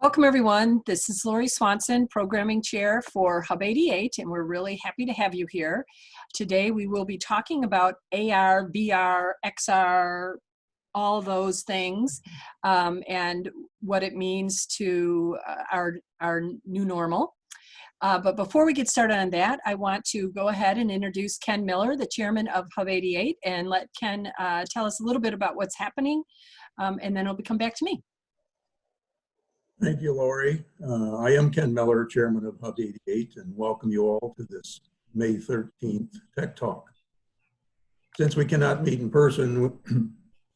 Welcome everyone. This is Lori Swanson, Programming Chair for Hub88, and we're really happy to have you here. Today we will be talking about AR, VR, XR, all those things, and what it means to our new normal. But before we get started on that, I want to go ahead and introduce Ken Miller, the chairman of Hub88, and let Ken tell us a little bit about what's happening, and then it'll come back to me. Thank you, Lori. I am Ken Miller, chairman of Hub88, and welcome you all to this May 13th Tech Talk. Since we cannot meet in person,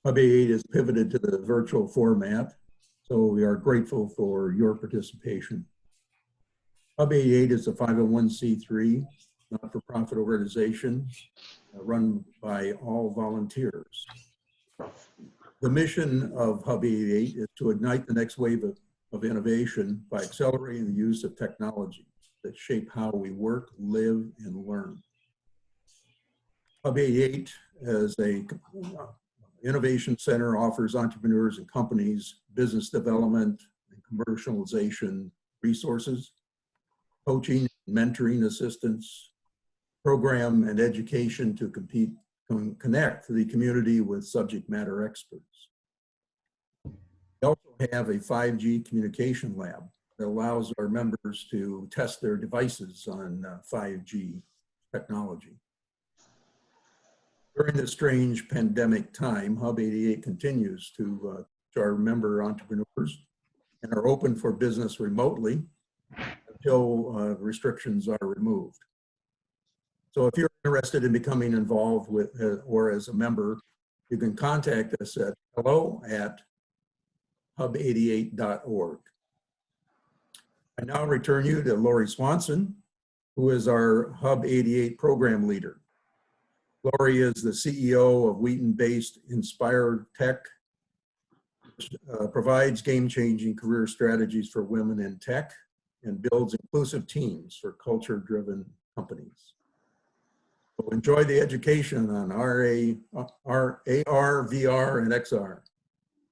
Hub88 has pivoted to the virtual format, so we are grateful for your participation. Hub88 is a 501c3 not-for-profit organization run by all volunteers. The mission of Hub88 is to ignite the next wave of innovation by accelerating the use of technology that shape how we work, live, and learn. Hub88 as a innovation center offers entrepreneurs and companies business development and commercialization resources, coaching, mentoring assistance, program and education to connect the community with subject matter experts. We also have a 5G communication lab that allows our members to test their devices on 5G technology. During this strange pandemic time, Hub88 continues to our member entrepreneurs and are open for business remotely until restrictions are removed. So if you're interested in becoming involved with or as a member, you can contact us at hello@hub88.org. I now return you to Lori Swanson, who is our Hub88 program leader. Lori is the CEO of Wheaton-based Inspired Tech, which provides game-changing career strategies for women in tech and builds inclusive teams for culture-driven companies. So enjoy the education on AR, VR, and XR.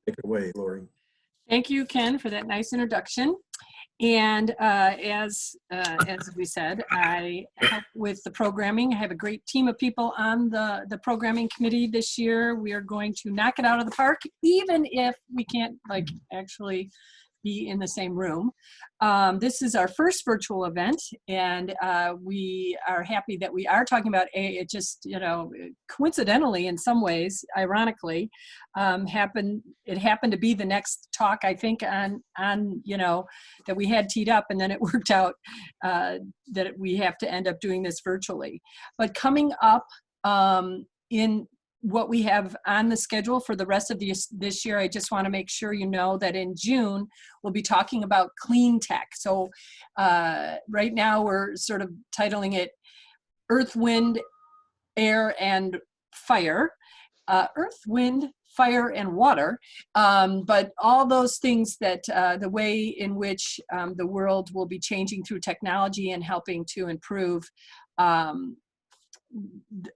Take it away, Lori. Thank you, Ken, for that nice introduction. And as we said, I help with the programming. I have a great team of people on the programming committee this year. We are going to knock it out of the park, even if we can't actually be in the same room. This is our first virtual event, and we are happy that we are talking about it just, coincidentally in some ways, ironically, happened to be the next talk, I think, on that we had teed up, and then it worked out that we have to end up doing this virtually. But coming up in what we have on the schedule for the rest of this year, I just want to make sure you know that in June, we'll be talking about clean tech. So right now we're sort of titling it Earth, Wind, Air, and Fire. Earth, Wind, Fire, and Water. But all those things that the way in which the world will be changing through technology and helping to improve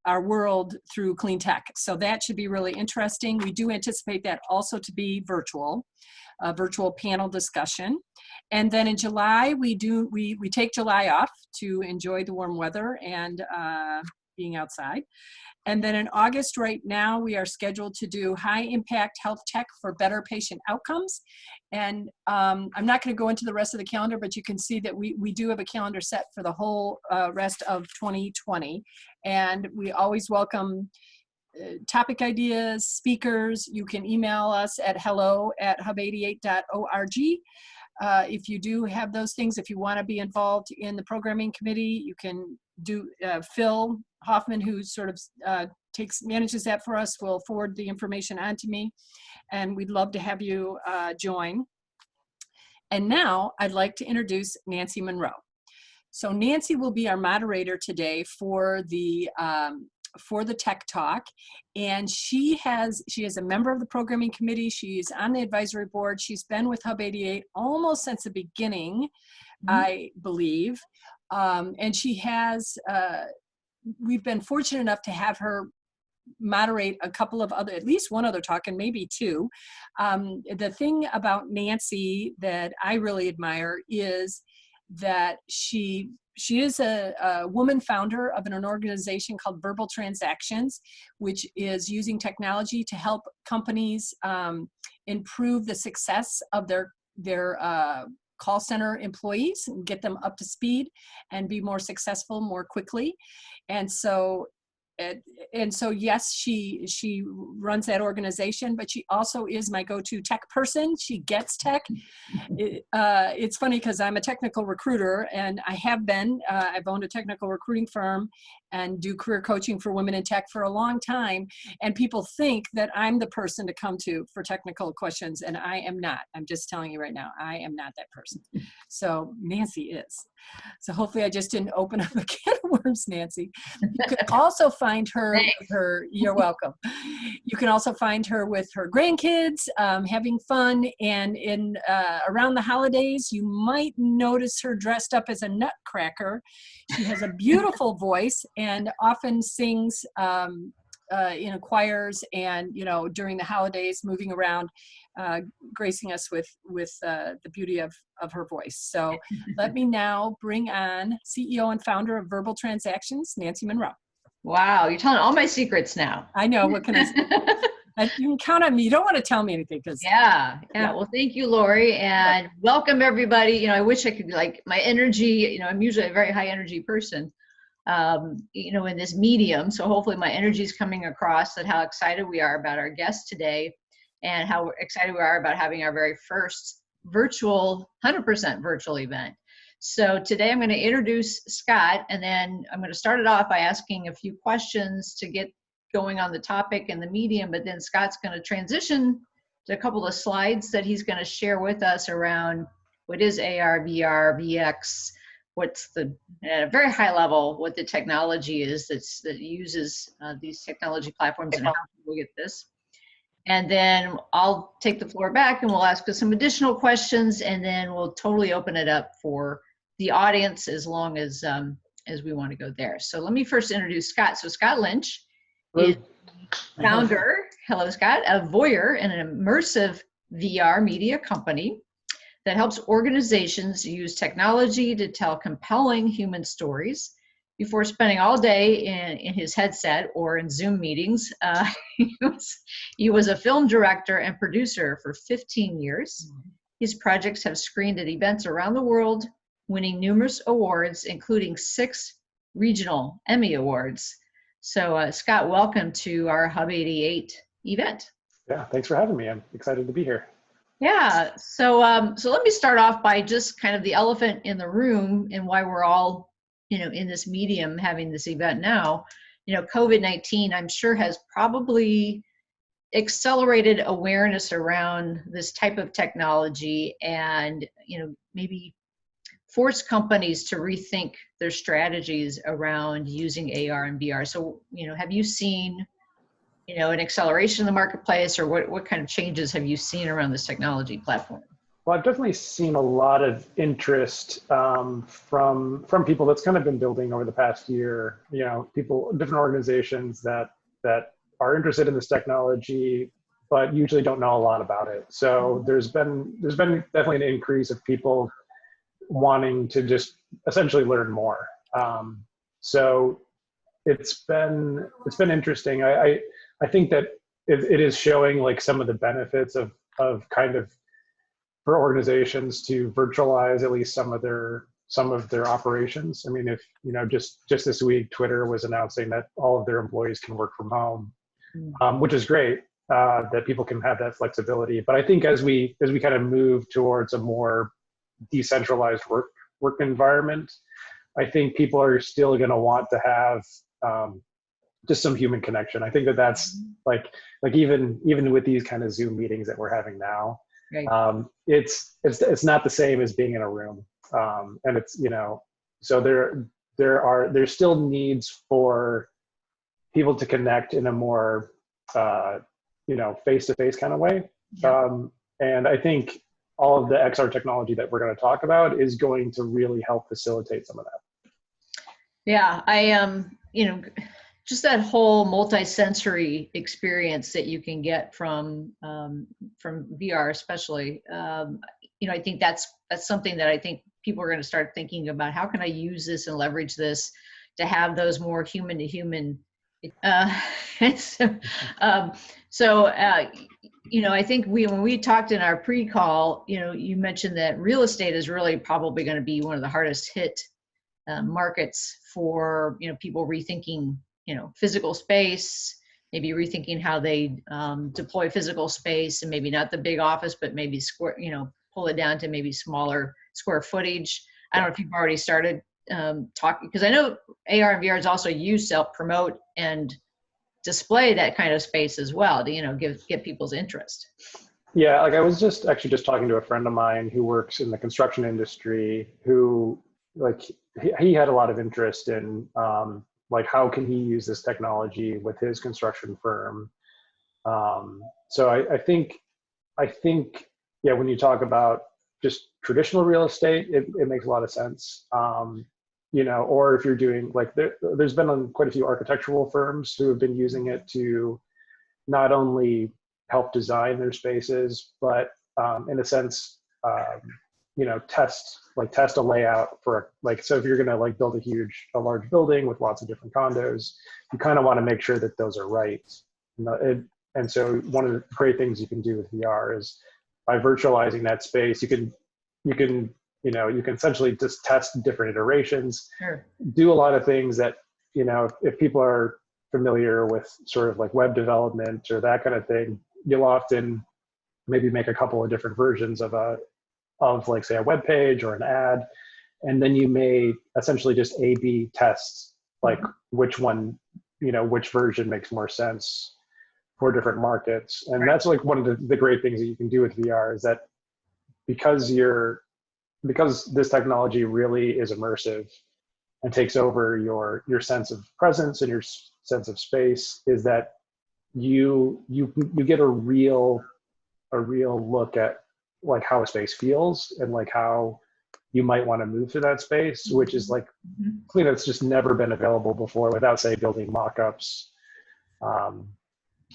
our world through clean tech. So that should be really interesting. We do anticipate that also to be virtual, a virtual panel discussion. And then in July, we take July off to enjoy the warm weather and being outside. And then in August, right now, we are scheduled to do high impact health tech for better patient outcomes. And I'm not going to go into the rest of the calendar, but you can see that we do have a calendar set for the whole rest of 2020. And we always welcome topic ideas, speakers. You can email us at hello@hub88.org. If you do have those things, if you want to be involved in the programming committee, you can do Phil Hoffman, who sort of manages that for us, will forward the information on to me, and we'd love to have you join. And now I'd like to introduce Nancy Monroe. So Nancy will be our moderator today for the Tech Talk, and she is a member of the programming committee. She's on the advisory board. She's been with Hub88 almost since the beginning, I believe, and she has. We've been fortunate enough to have her moderate a couple of other, at least one other talk and maybe two. The thing about Nancy that I really admire is that she is a woman founder of an organization called Verbal Transactions, which is using technology to help companies improve the success of their call center employees and get them up to speed and be more successful more quickly. And so yes, she runs that organization, but she also is my go-to tech person. She gets tech. It's funny because I'm a technical recruiter, and I have been. I've owned a technical recruiting firm and do career coaching for women in tech for a long time. And people think that I'm the person to come to for technical questions, and I am not. I'm just telling you right now, I am not that person. So Nancy is. So hopefully I just didn't open up a can of worms, Nancy. You can also find her, you're welcome. You can also find her with her grandkids, having fun. And around the holidays, you might notice her dressed up as a nutcracker. She has a beautiful voice and often sings in choirs and, during the holidays, moving around, gracing us with the beauty of her voice. So let me now bring on CEO and founder of Verbal Transactions, Nancy Monroe. Wow, you're telling all my secrets now. I know, what can I say? You can count on me. You don't want to tell me anything. Yeah. Well, thank you, Lori, and welcome everybody. I wish I could, my energy, I'm usually a very high energy person, in this medium. So hopefully my energy is coming across, that how excited we are about our guest today and how excited we are about having our very first 100% virtual event. So today I'm going to introduce Scott, and then I'm going to start it off by asking a few questions to get going on the topic and the medium, but then Scott's going to transition to a couple of slides that he's going to share with us around what is AR, VR, VX, what's at a very high level, what the technology is that uses these technology platforms and how we get this. And then I'll take the floor back and we'll ask us some additional questions, and then we'll totally open it up for the audience as long as we want to go there. So let me first introduce Scott. So Scott Lynch is founder, hello Scott, of VOYRE, an immersive VR media company that helps organizations use technology to tell compelling human stories. Before spending all day in his headset or in Zoom meetings, he was a film director and producer for 15 years. His projects have screened at events around the world, winning numerous awards, including 6 regional Emmy Awards. So Scott, welcome to our Hub88 event. Yeah, thanks for having me. I'm excited to be here. Yeah, so let me start off by just kind of the elephant in the room and why we're all, in this medium having this event now. COVID-19, I'm sure, has probably accelerated awareness around this type of technology and, maybe force companies to rethink their strategies around using AR and VR. So, have you seen, an acceleration in the marketplace, or what kind of changes have you seen around this technology platform? Well, I've definitely seen a lot of interest from people that's kind of been building over the past year. People, different organizations that are interested in this technology, but usually don't know a lot about it. So there's been definitely an increase of people wanting to just essentially learn more. So it's been interesting. I think that it is showing some of the benefits of kind of, for organizations to virtualize at least some of their operations. I mean, if just this week, Twitter was announcing that all of their employees can work from home, which is great, that people can have that flexibility. But I think as we kind of move towards a more decentralized work environment, I think people are still going to want to have just some human connection. I think that's like even with these kind of Zoom meetings that we're having now. Right. It's not the same as being in a room, and it's so there's still needs for people to connect in a more face-to-face kind of way, and I think all of the XR technology that we're going to talk about is going to really help facilitate some of that. Yeah, I just that whole multi-sensory experience that you can get from VR, especially. I think that's something that I think people are going to start thinking about. How can I use this and leverage this to have those more human to human? I think when we talked in our pre-call, you mentioned that real estate is really probably going to be one of the hardest hit markets for people rethinking physical space, maybe rethinking how they deploy physical space, and maybe not the big office, but maybe square, pull it down to maybe smaller square footage. I don't know if you've already started talking, because I know AR and VR is also used to help promote and display that kind of space as well to get people's interest. Yeah, like I was just talking to a friend of mine who works in the construction industry, who he had a lot of interest in how can he use this technology with his construction firm. So I think yeah, when you talk about just traditional real estate, it makes a lot of sense. Or if you're doing there's been quite a few architectural firms who have been using it to not only help design their spaces, but in a sense, test a layout for so if you're going to build a large building with lots of different condos, you kind of want to make sure that those are right. And so one of the great things you can do with VR is by virtualizing that space, you can essentially just test different iterations, Sure. Do a lot of things that, if people are familiar with sort of web development or that kind of thing, you'll often maybe make a couple of different versions of say a web page or an ad. And then you may essentially just A/B test, which one, which version makes more sense for different markets. And that's one of the great things that you can do with VR is that because this technology really is immersive and takes over your sense of presence and your sense of space, is that you get a real look at how a space feels and how you might want to move through that space, which is it's just never been available before without, say, building mock-ups.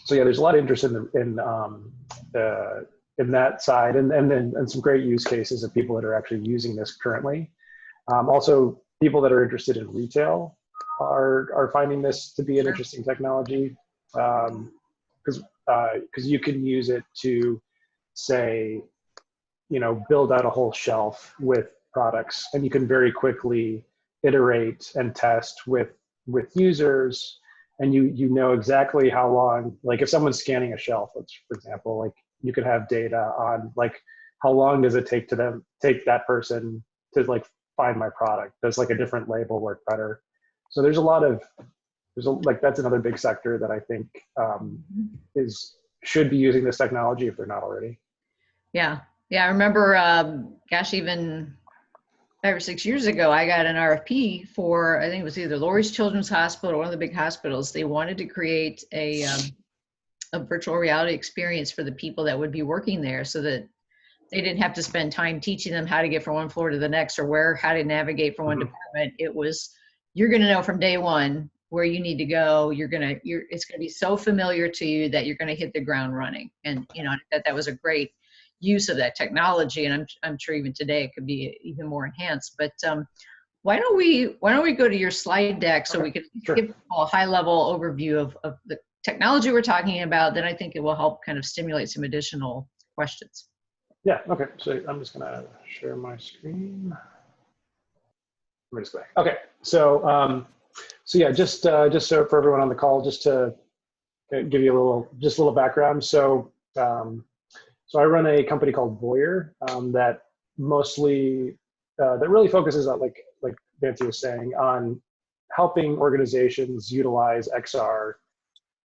So yeah, there's a lot of interest in that side, and some great use cases of people that are actually using this currently. Also, people that are interested in retail are finding this to be an interesting technology, because you can use it to, say, build out a whole shelf with products, and you can very quickly iterate and test with users, and you know exactly how long, if someone's scanning a shelf, for example, you could have data on how long does it take that person to find my product? Does a different label work better? So that's another big sector that I think should be using this technology if they're not already. Yeah. I remember, even 5 or 6 years ago, I got an RFP for, I think it was either Lurie's Children's Hospital or one of the big hospitals. They wanted to create a virtual reality experience for the people that would be working there, so that they didn't have to spend time teaching them how to get from one floor to the next, or how to navigate from one department. It was, you're going to know from day one where you need to go. It's going to be so familiar to you that you're going to hit the ground running. And that was a great use of that technology, and I'm sure even today it could be even more enhanced. But why don't we go to your slide deck so we can give a high level overview of the technology we're talking about. Then I think it will help kind of stimulate some additional questions. Yeah. Okay. So I'm just gonna share my screen. Okay. So yeah, just so for everyone on the call, just to give you a little background. So I run a company called VOYRE that mostly that really focuses on, like Nancy was saying, on helping organizations utilize XR,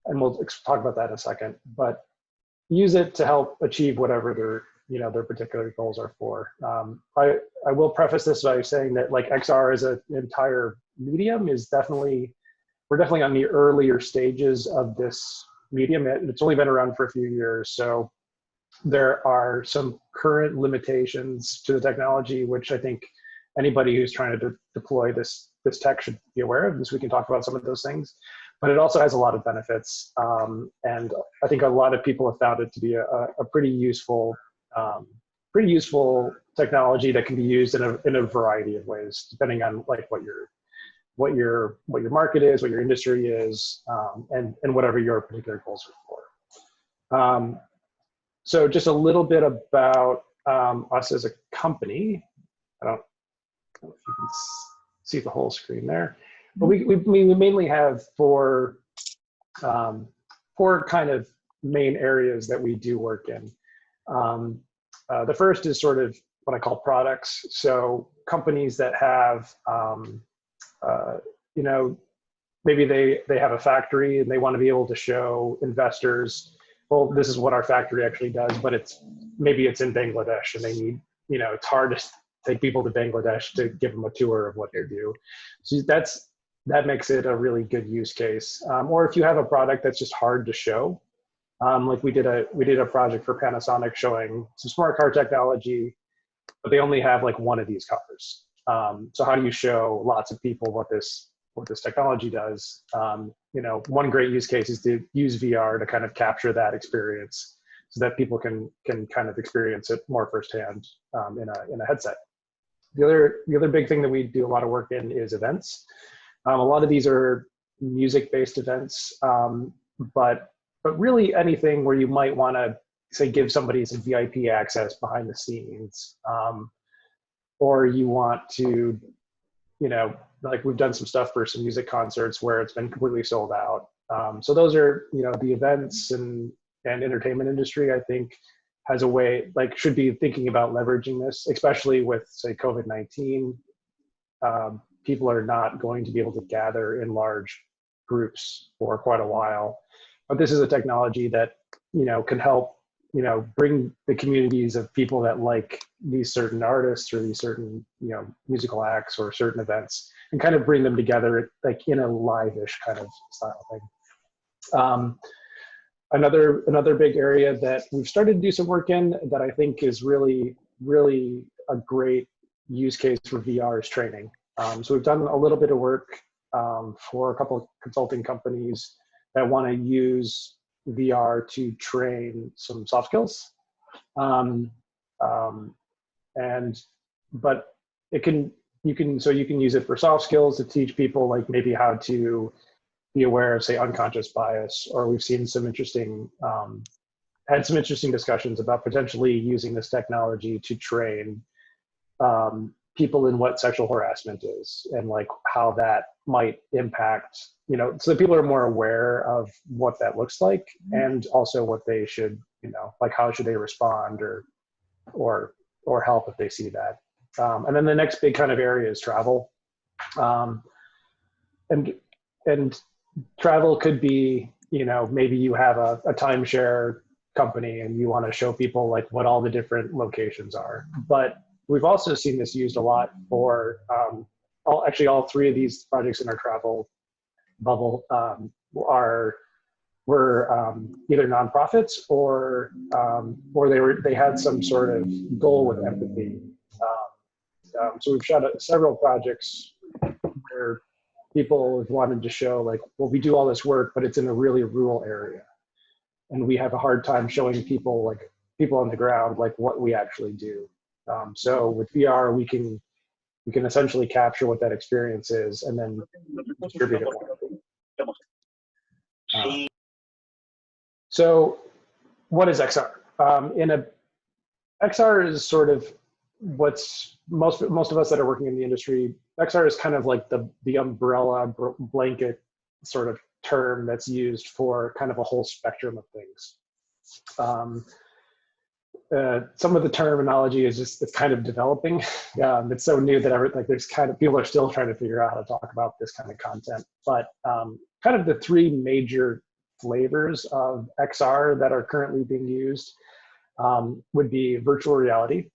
and we'll talk about that in a second, but use it to help achieve whatever their particular goals are for. I will preface this by saying that XR as an entire medium we're definitely on the earlier stages of this medium. It's only been around for a few years, so there are some current limitations to the technology, which I think anybody who's trying to deploy this tech should be aware of, so we can talk about some of those things. but it also has a lot of benefits. And I think a lot of people have found it to be a pretty useful technology that can be used in a variety of ways, depending on like what your market is, what your industry is, and whatever your particular goals are for. So just a little bit about us as a company. I don't know if you can see the whole screen there, but we mainly have four kind of main areas that we do work in. The first is sort of what I call products. So companies that have, you know, maybe they have a factory and they want to be able to show investors, well, this is what our factory actually does, but maybe it's in Bangladesh and they need, you know, it's hard to take people to Bangladesh to give them a tour of what they do. So that makes it a really good use case. Or if you have a product that's just hard to show, like we did a project for Panasonic showing some smart car technology, but they only have like one of these cars. So how do you show lots of people what this technology does? You know, one great use case is to use VR to kind of capture that experience so that people can kind of experience it more firsthand in a headset. The other big thing that we do a lot of work in is events. A lot of these are music-based events, but really anything where you might want to say give somebody some VIP access behind the scenes, or you want to, you know, like we've done some stuff for some music concerts where it's been completely sold out. So those are, you know, the events and entertainment industry, I think, has a way, like, should be thinking about leveraging this, especially with, say, COVID-19. People are not going to be able to gather in large groups for quite a while. But this is a technology that, you know, can help, you know, bring the communities of people that like these certain artists or these certain, you know, musical acts or certain events and kind of bring them together like in a live-ish kind of style thing. Another big area that we've started to do some work in that I think is really, really a great use case for VR is training. So we've done a little bit of work for a couple of consulting companies that want to use VR to train some soft skills. But you can use it for soft skills to teach people like maybe how to be aware of, say, unconscious bias, or we've seen some interesting, had some interesting discussions about potentially using this technology to train people in what sexual harassment is and like how that might impact, you know, so that people are more aware of what that looks like and also what they should, you know, like how should they respond or help if they see that. And then the next big kind of area is travel. And travel could be, you know, maybe you have a timeshare company and you want to show people like what all the different locations are. But we've also seen this used a lot for all three of these projects in our travel bubble were either nonprofits or they had some sort of goal with empathy. So we've shot several projects where people have wanted to show like, well, we do all this work, but it's in a really rural area. And we have a hard time showing people, like people on the ground, like what we actually do. So with VR, we can essentially capture what that experience is and then distribute it. So what is XR? XR is sort of what's most of us that are working in the industry, XR is kind of like the umbrella blanket sort of term that's used for kind of a whole spectrum of things. Some of the terminology is just, it's kind of developing. It's so new that there's kind of, people are still trying to figure out how to talk about this kind of content. But kind of the three major flavors of XR that are currently being used would be virtual reality.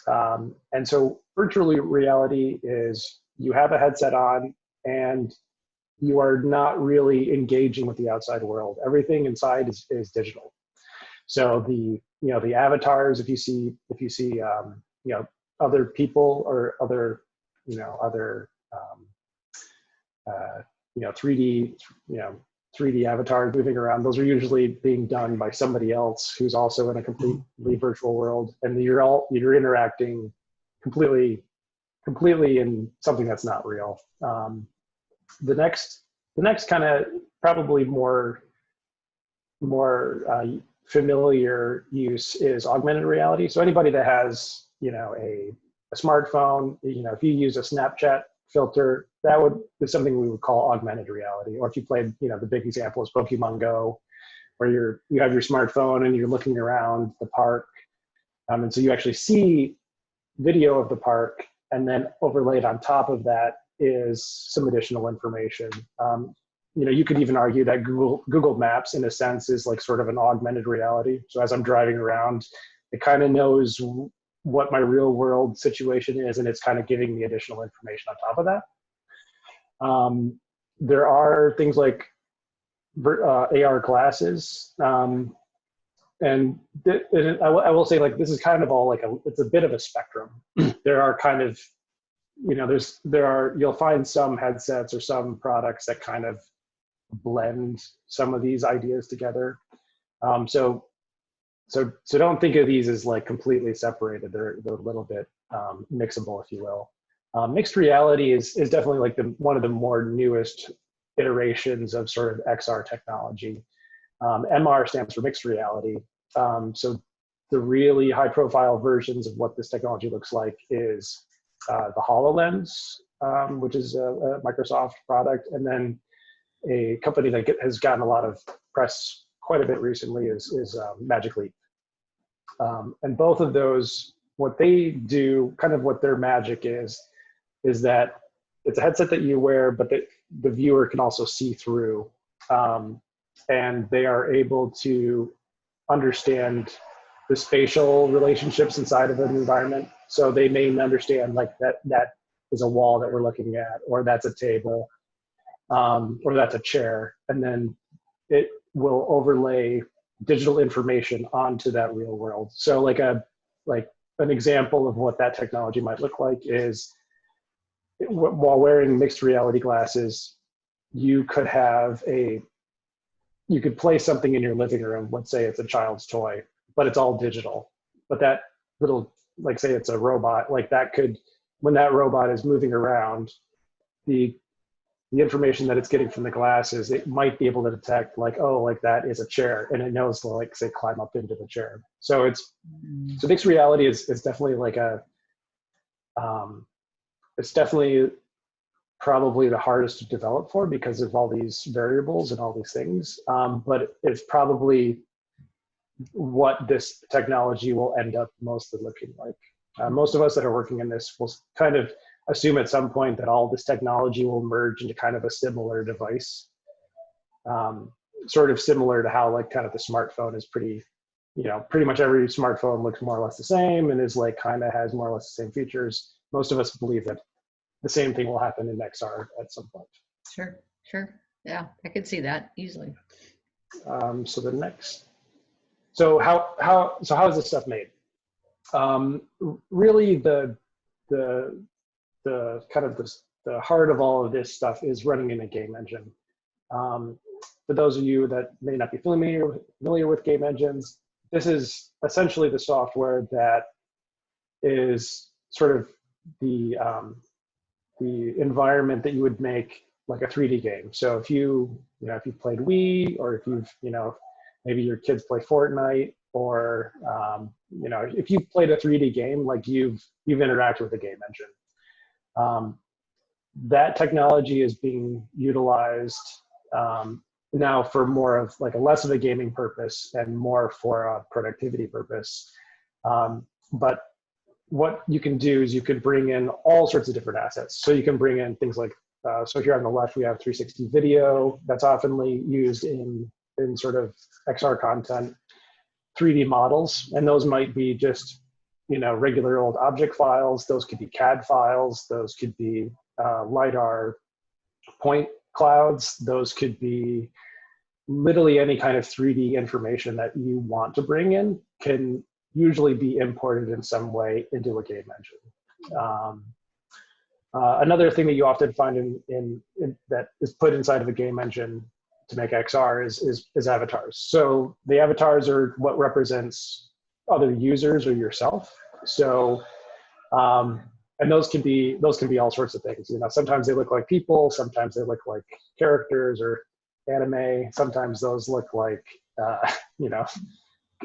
And so virtual reality is you have a headset on and you are not really engaging with the outside world. Everything inside is digital. So the avatars, if you see other people or other 3D 3D avatars moving around, those are usually being done by somebody else who's also in a completely virtual world, and you're interacting completely in something that's not real. The next kind of probably more familiar use is augmented reality. So anybody that has, a smartphone, if you use a Snapchat filter, that is something we would call augmented reality. Or if you played, the big example is Pokemon Go, where you have your smartphone and you're looking around the park. And so you actually see video of the park, and then overlaid on top of that is some additional information. You could even argue that Google Maps, in a sense, is like sort of an augmented reality. So as I'm driving around, it kind of knows what my real world situation is, and it's kind of giving me additional information on top of that. There are things like AR glasses. And I will say, like, this is kind of all it's a bit of a spectrum. There are kind of, you'll find some headsets or some products that kind of blend some of these ideas together. So don't think of these as like completely separated. They're a little bit mixable, if you will. Mixed reality is definitely like one of the more newest iterations of sort of XR technology. MR stands for mixed reality. So the really high profile versions of what this technology looks like is the HoloLens, which is a Microsoft product, and then a company that has gotten a lot of press quite a bit recently is Magic Leap. And both of those, what they do, kind of what their magic is that it's a headset that you wear, but the viewer can also see through, and they are able to understand the spatial relationships inside of an environment. So they may understand like that is a wall that we're looking at, or that's a table, or that's a chair, and then it will overlay digital information onto that real world. So like an example of what that technology might look like is, while wearing mixed reality glasses, you could play something in your living room. Let's say it's a child's toy, but it's all digital. But that little, like say it's a robot, like that could, when that robot is moving around, the information that it's getting from the glasses, it might be able to detect like, oh, like that is a chair, and it knows to, like, say, climb up into the chair. So mixed reality is definitely like it's definitely probably the hardest to develop for because of all these variables and all these things. But it's probably what this technology will end up mostly looking like. Most of us that are working in this will kind of assume at some point that all this technology will merge into kind of a similar device, sort of similar to how like kind of the smartphone is pretty much every smartphone looks more or less the same and is like kind of has more or less the same features. Most of us believe that the same thing will happen in XR at some point. Sure. Yeah, I could see that easily. So how is this stuff made? Really the kind of the heart of all of this stuff is running in a game engine. For those of you that may not be familiar with game engines, this is essentially the software that is sort of the environment that you would make like a 3D game. So if you've played Wii, or if maybe your kids play Fortnite, or if you've played a 3D game, like you've interacted with the game engine. That technology is being utilized now for more of like less of a gaming purpose and more for a productivity purpose. But what you can do is you could bring in all sorts of different assets. So you can bring in things like, so here on the left, we have 360 video that's oftenly used in sort of XR content, 3D models, and those might be just, regular old object files. Those could be CAD files. Those could be LiDAR point clouds. Those could be literally any kind of 3D information that you want to bring in can usually be imported in some way into a game engine. Another thing that you often find in that is put inside of a game engine make XR is avatars. So the avatars are what represents other users or yourself. So, and those can be all sorts of things. You know, sometimes they look like people, sometimes they look like characters or anime. Sometimes those look like, you know,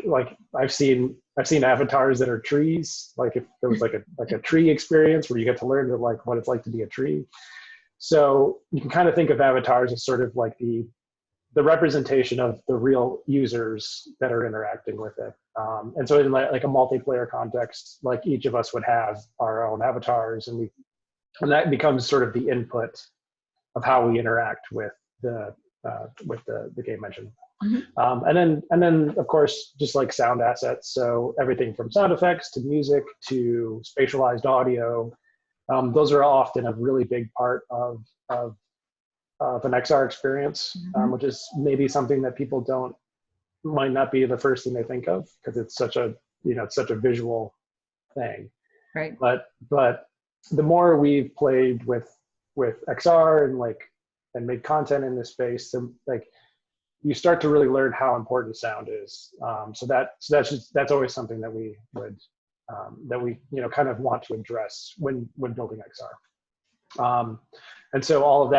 like I've seen avatars that are trees. Like if there was like a tree experience where you get to learn like what it's like to be a tree. So you can kind of think of avatars as sort of like the representation of the real users that are interacting with it. And so in like a multiplayer context, like each of us would have our own avatars, and that becomes sort of the input of how we interact with the game engine. Mm-hmm. And then of course, just like sound assets. So everything from sound effects to music to spatialized audio. Those are often a really big part of an XR experience, mm-hmm. Which is maybe something that people might not be the first thing they think of, because it's such a visual thing. Right. But the more we've played with XR and made content in this space, like you start to really learn how important sound is. So that's always something that we would kind of want to address when building XR. And so all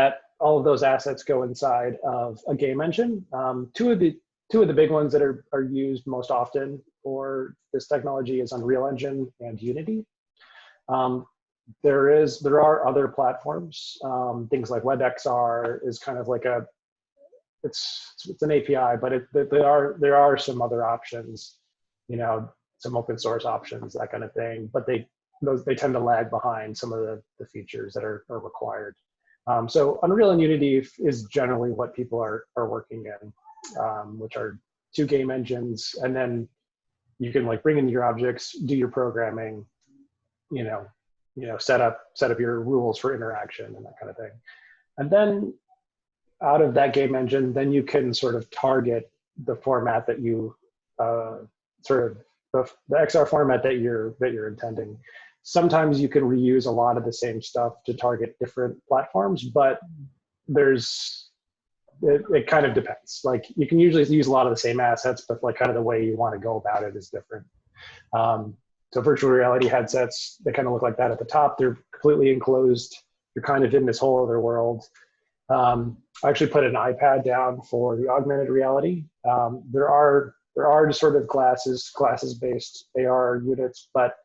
of those assets go inside of a game engine. Two of the big ones that are used most often for this technology is Unreal Engine and Unity. There are other platforms. Things like WebXR is kind of like it's an API, but there are some other options, you know, some open source options, that kind of thing. But they tend to lag behind some of the features that are required. So Unreal and Unity is generally what people are working in, which are two game engines, and then you can like bring in your objects, do your programming, you know, set up your rules for interaction and that kind of thing. And then out of that game engine, then you can sort of target the format that you the XR format that you're intending. Sometimes you can reuse a lot of the same stuff to target different platforms, but it kind of depends. Like you can usually use a lot of the same assets, but like kind of the way you want to go about it is different. So virtual reality headsets, they kind of look like that at the top. They're completely enclosed. You're kind of in this whole other world. I actually put an iPad down for the augmented reality. There are just sort of glasses-based AR units, but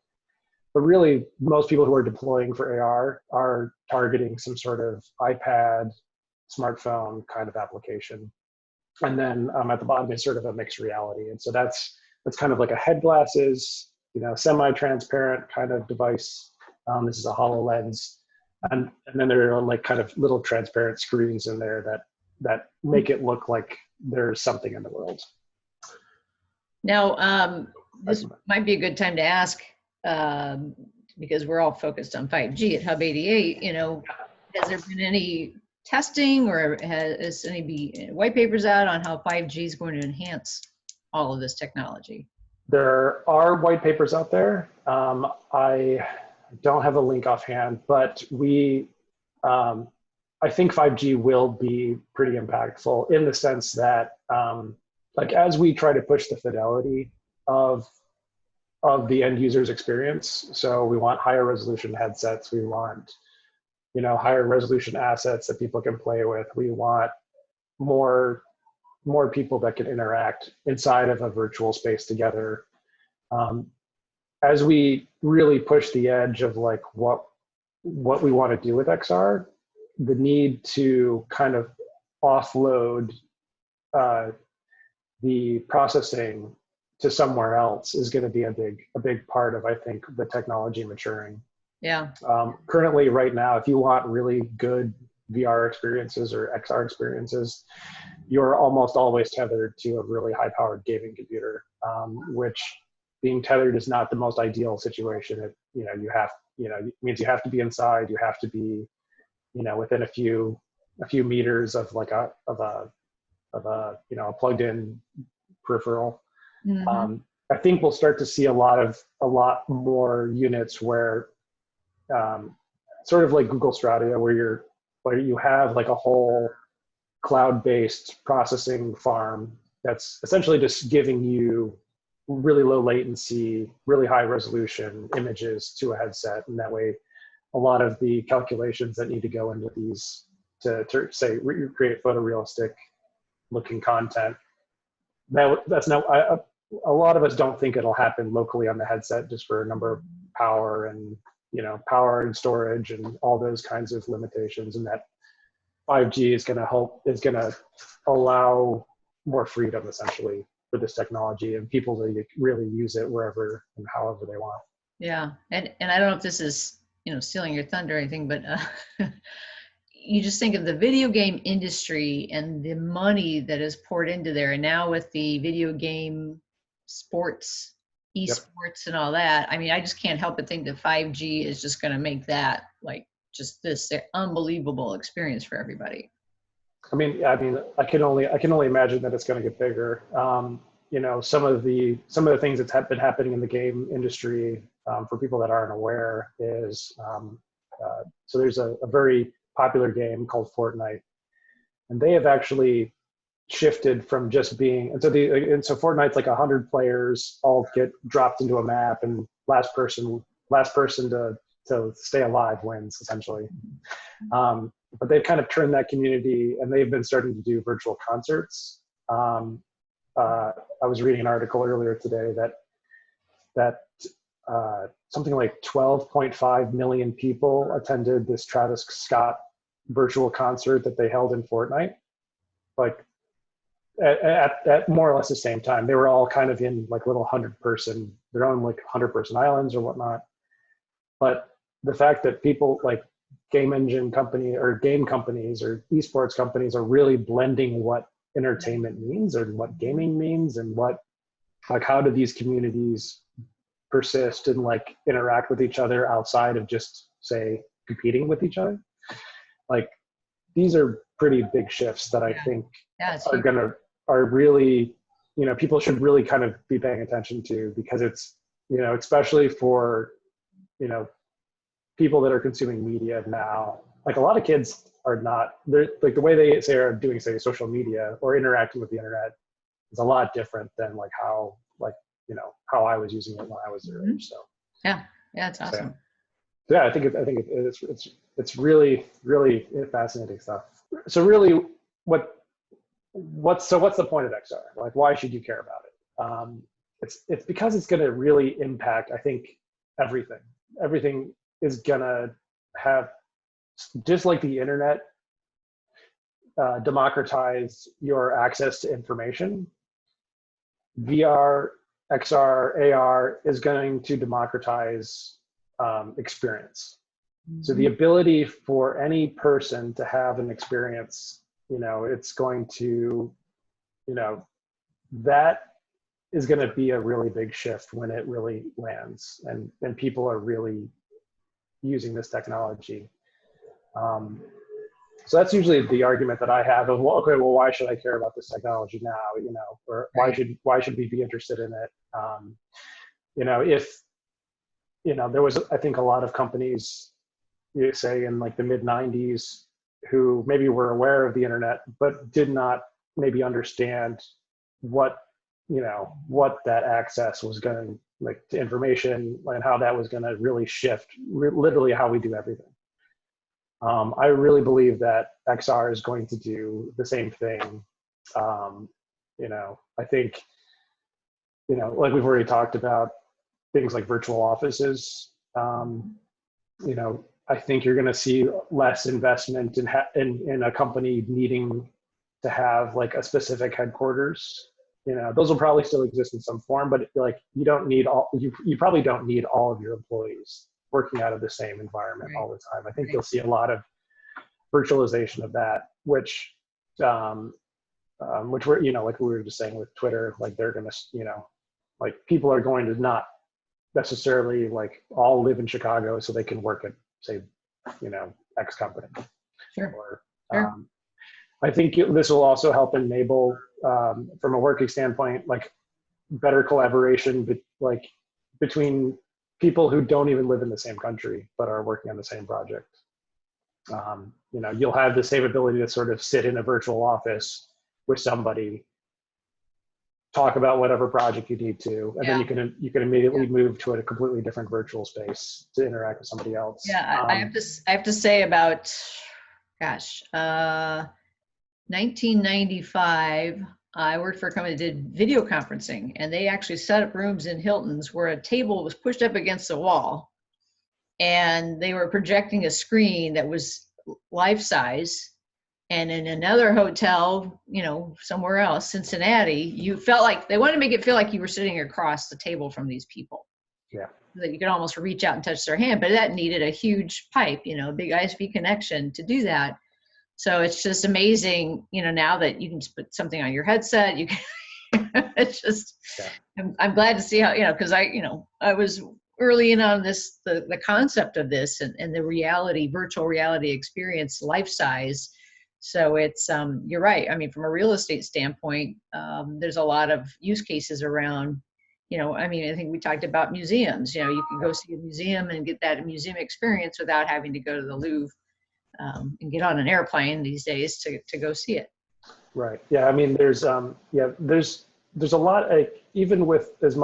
really most people who are deploying for AR are targeting some sort of iPad, smartphone kind of application. And then at the bottom is sort of a mixed reality. And so that's kind of like a head glasses, you know, semi-transparent kind of device. This is a HoloLens. And then there are like kind of little transparent screens in there that make it look like there's something in the world. Now, this might be a good time to ask, because we're all focused on 5G at Hub88, you know, has there been any testing or has any white papers out on how 5G is going to enhance all of this technology? There are white papers out there. I don't have a link offhand, but I think 5G will be pretty impactful in the sense that, like as we try to push the fidelity of the end user's experience, so we want higher resolution headsets, we want, you know, higher resolution assets that people can play with, we want more people that can interact inside of a virtual space together. As we really push the edge of like what we want to do with XR, the need to kind of offload the processing to somewhere else is going to be a big part of, I think, the technology maturing. Yeah. Currently, right now, if you want really good VR experiences or XR experiences, you're almost always tethered to a really high-powered gaming computer, which being tethered is not the most ideal situation. It means you have to be inside, you have to be, you know, within a few meters of like a plugged-in peripheral. Mm-hmm. I think we'll start to see a lot more units where, sort of like Google Stadia, where you have like a whole cloud-based processing farm that's essentially just giving you really low latency, really high resolution images to a headset. And that way, a lot of the calculations that need to go into these to say create photorealistic looking content, that's now, a lot of us don't think it'll happen locally on the headset just for a number of power and, power and storage and all those kinds of limitations. And that 5G is going to allow more freedom essentially for this technology and people to really use it wherever and however they want. Yeah. And I don't know if this is, stealing your thunder or anything, but you just think of the video game industry and the money that is poured into there. And now with the video game sports, esports and all that, I mean, I just can't help but think that 5G is just going to make that like just this unbelievable experience for everybody. I mean, I can only imagine that it's going to get bigger. Some of the things that's been happening in the game industry, for people that aren't aware, is so there's a very popular game called Fortnite, and they have actually shifted from just being, and so Fortnite's like 100 players all get dropped into a map, and last person to stay alive wins essentially. But they've kind of turned that community, and they've been starting to do virtual concerts. I was reading an article earlier today that something like 12.5 million people attended this Travis Scott virtual concert that they held in Fortnite. Like at more or less the same time. They were all kind of in like little 100-person, their own like 100-person islands or whatnot. But the fact that people like game engine company or game companies or esports companies are really blending what entertainment means and what gaming means and what, like, how do these communities persist and like interact with each other outside of just say competing with each other. Like, these are pretty big shifts that I think are really, people should really kind of be paying attention to, because it's, especially for, people that are consuming media now. Like, a lot of kids are not, they're like, the way they say are doing, say, social media or interacting with the internet is a lot different than like how, like, how I was using it when I was their age. So yeah, it's awesome. So, yeah, I think it's really, really fascinating stuff. So really, what's the point of XR? Like, why should you care about it? It's because it's going to really impact, I think, everything. Everything is going to have, just like the internet democratize your access to information, VR, XR, AR is going to democratize experience. Mm-hmm. So the ability for any person to have an experience, it's going to, that is going to be a really big shift when it really lands and people are really using this technology. So that's usually the argument that I have of, well, why should I care about this technology now? Or why should we be interested in it? If there was, I think, a lot of companies, say in like the mid 90s, who maybe were aware of the internet, but did not maybe understand what that access was going, like, to information and how that was going to really shift literally how we do everything. I really believe that XR is going to do the same thing. I think, like we've already talked about things like virtual offices. I think you're going to see less investment in a company needing to have like a specific headquarters. Those will probably still exist in some form, but like, you probably don't need all of your employees working out of the same environment all the time. I think you'll see a lot of virtualization of that, which we're, like we were just saying with Twitter, like they're going to, like, people are going to not necessarily like all live in Chicago so they can work at, say, X company. Sure. Or, I think this will also help enable, from a working standpoint, like better collaboration, between people who don't even live in the same country but are working on the same project. You know, you'll have the same ability to sort of sit in a virtual office with somebody, talk about whatever project you need to, and then you can immediately move to a completely different virtual space to interact with somebody else. Yeah, I have to say about, gosh, 1995, I worked for a company that did video conferencing, and they actually set up rooms in Hilton's where a table was pushed up against the wall, and they were projecting a screen that was life size. And in another hotel, you know, somewhere else, Cincinnati, you felt like they wanted to make it feel like you were sitting across the table from these people. Yeah. That you could almost reach out and touch their hand, but that needed a huge pipe, you know, a big ISP connection to do that. So it's just amazing, you know, now that you can just put something on your headset, you can, it's just, I'm glad to see how, you know, because I was early in on this, the concept of this and the reality, virtual reality experience, life size. So it's, you're right. I mean, from a real estate standpoint, there's a lot of use cases around, you know, I mean, I think we talked about museums, you know, you can go see a museum and get that museum experience without having to go to the Louvre and get on an airplane these days to go see it. Right. Yeah. I mean, there's a lot, even with as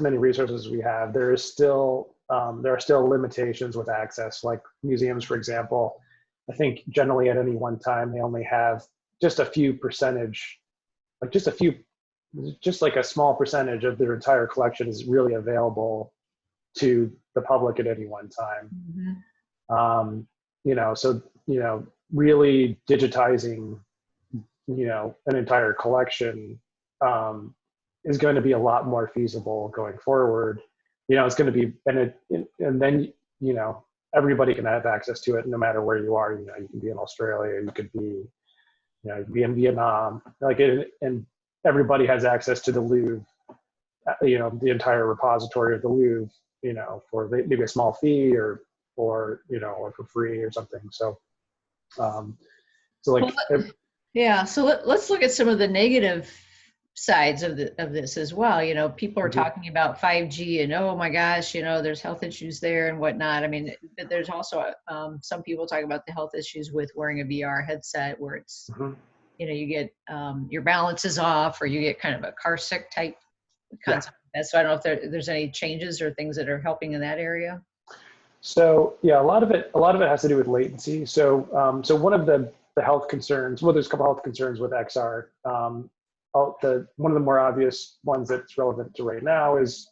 many resources as we have, there are still limitations with access, like museums, for example. I think generally at any one time, they only have just a few percentage, just like a small percentage of their entire collection is really available to the public at any one time. Mm-hmm. You know, so, you know, really digitizing, you know, an entire collection is going to be a lot more feasible going forward. You know, it's going to be, and then, you know, everybody can have access to it no matter where you are. You know, you can be in Australia, you could be, you know, you can be in Vietnam, and everybody has access to the Louvre, you know, the entire repository of the Louvre, you know, for maybe a small fee or, you know, or for free or something. So, like, yeah. So let's look at some of the negative sides of this as well. You know, people are talking about 5G and, oh my gosh, you know, there's health issues there and whatnot. I mean, there's also some people talk about the health issues with wearing a VR headset where it's, you know, you get your balance is off, or you get kind of a car sick type concept. Yeah. So I don't know if there's any changes or things that are helping in that area. So yeah, a lot of it has to do with latency. So so one of the health concerns, well, there's a couple health concerns with XR. One of the more obvious ones that's relevant to right now is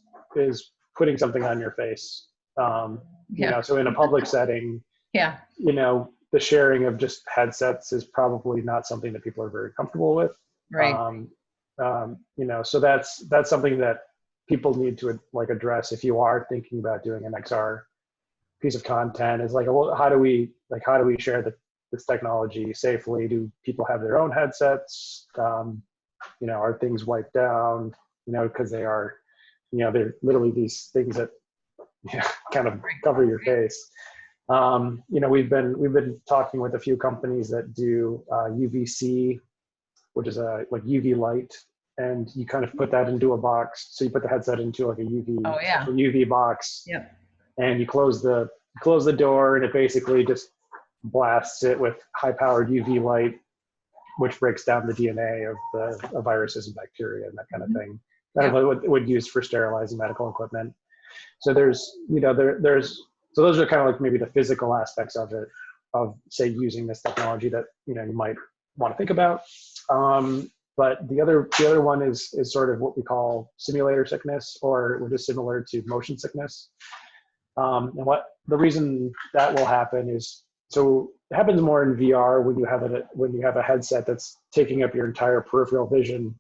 putting something on your face. You know, so in a public setting, you know, the sharing of just headsets is probably not something that people are very comfortable with. Right. You know, so that's something that people need to like address if you are thinking about doing an XR piece of content. Is like, well, how do we share this technology safely? Do people have their own headsets? You know, are things wiped down? You know, because they are, you know, they're literally these things that, you know, kind of cover your face. You know, we've been talking with a few companies that do UVC, which is like UV light, and you kind of put that into a box. So you put the headset into like a UV box, and you close the door, and it basically just blasts it with high-powered UV light, which breaks down the DNA of viruses and bacteria and that kind of thing. Kind of what would use for sterilizing medical equipment. So there's, you know, so those are kind of like maybe the physical aspects of it, of say using this technology that, you know, you might want to think about. But the other one is sort of what we call simulator sickness, or which is similar to motion sickness. And what the reason that will happen is, so it happens more in VR when you have a headset that's taking up your entire peripheral vision,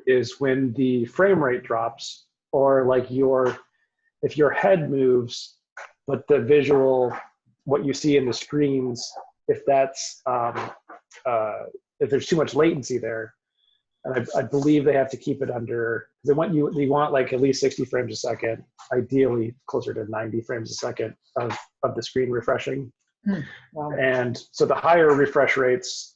is when the frame rate drops, or like if your head moves, but the visual, what you see in the screens, if that's if there's too much latency there, and I believe they have to keep it under, they want like at least 60 frames a second, ideally closer to 90 frames a second of the screen refreshing. Wow. And so the higher refresh rates,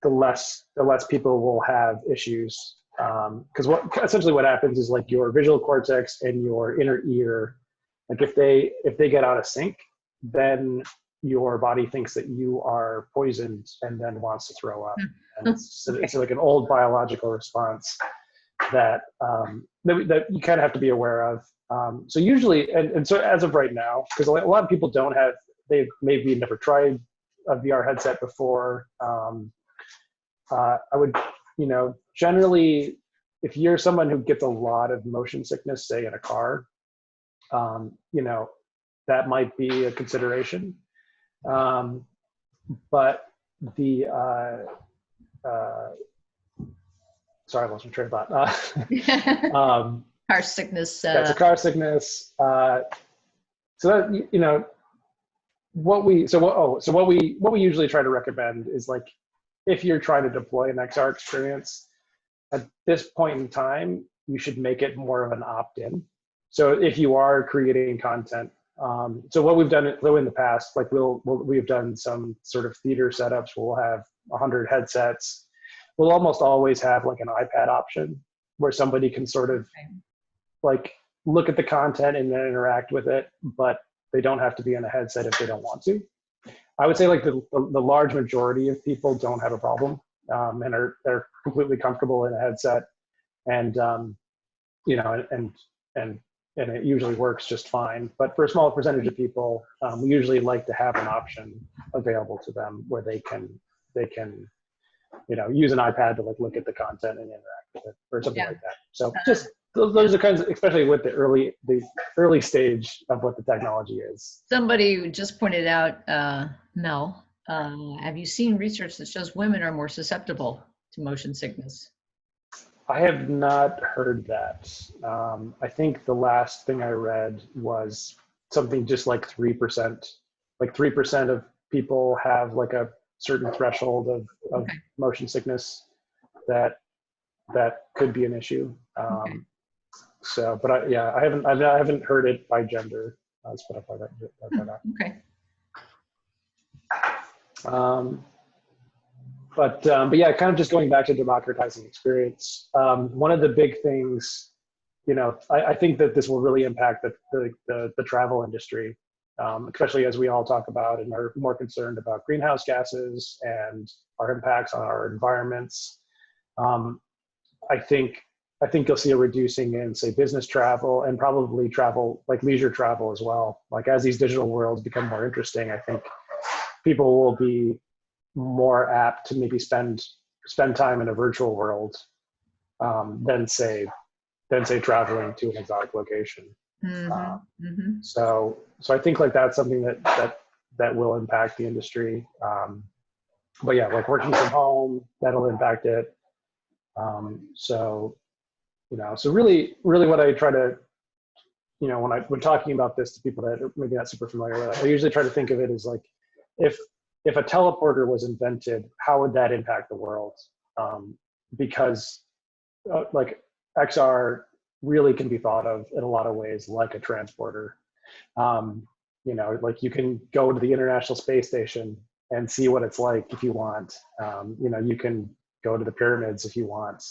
the less people will have issues. Because essentially what happens is like your visual cortex and your inner ear, like if they get out of sync, then your body thinks that you are poisoned and then wants to throw up. And it's like an old biological response that that you kind of have to be aware of. So usually, and so as of right now, because a lot of people don't have, they've maybe never tried a VR headset before. I would, generally, if you're someone who gets a lot of motion sickness, say in a car, that might be a consideration. But the, sorry, I lost my train of thought. Car sickness. That's a car sickness. So that, what we usually try to recommend is, like, if you're trying to deploy an XR experience, at this point in time, you should make it more of an opt-in. So if you are creating content, so what we've done in the past, like we've done some sort of theater setups where we'll have 100 headsets. We'll almost always have like an iPad option where somebody can sort of like look at the content and then interact with it, but they don't have to be in a headset if they don't want to. I would say like the large majority of people don't have a problem and they're completely comfortable in a headset, and and it usually works just fine. But for a small percentage of people, we usually like to have an option available to them where they can use an iPad to like look at the content and interact with it or something like that. So just those are kinds of, especially with the early stage of what the technology is. Somebody just pointed out, Mel, have you seen research that shows women are more susceptible to motion sickness? I have not heard that. I think the last thing I read was something just like 3%. Like 3% of people have like a certain threshold of motion sickness that could be an issue. So, but I haven't heard it by gender. That's what I found out. Okay. But yeah, kind of just going back to democratizing experience. One of the big things, I think that this will really impact the travel industry, especially as we all talk about and are more concerned about greenhouse gases and our impacts on our environments. I think you'll see a reducing in, say, business travel and probably travel, like leisure travel as well. Like as these digital worlds become more interesting, I think people will be more apt to maybe spend time in a virtual world than say traveling to an exotic location. So I think like that's something that will impact the industry. But yeah, like working from home, that'll impact it. So really what I try to, when talking about this to people that are maybe not super familiar with it, I usually try to think of it as like, if a teleporter was invented, how would that impact the world? Because like XR really can be thought of in a lot of ways like a transporter. Like you can go to the International Space Station and see what it's like if you want. You can go to the pyramids if you want.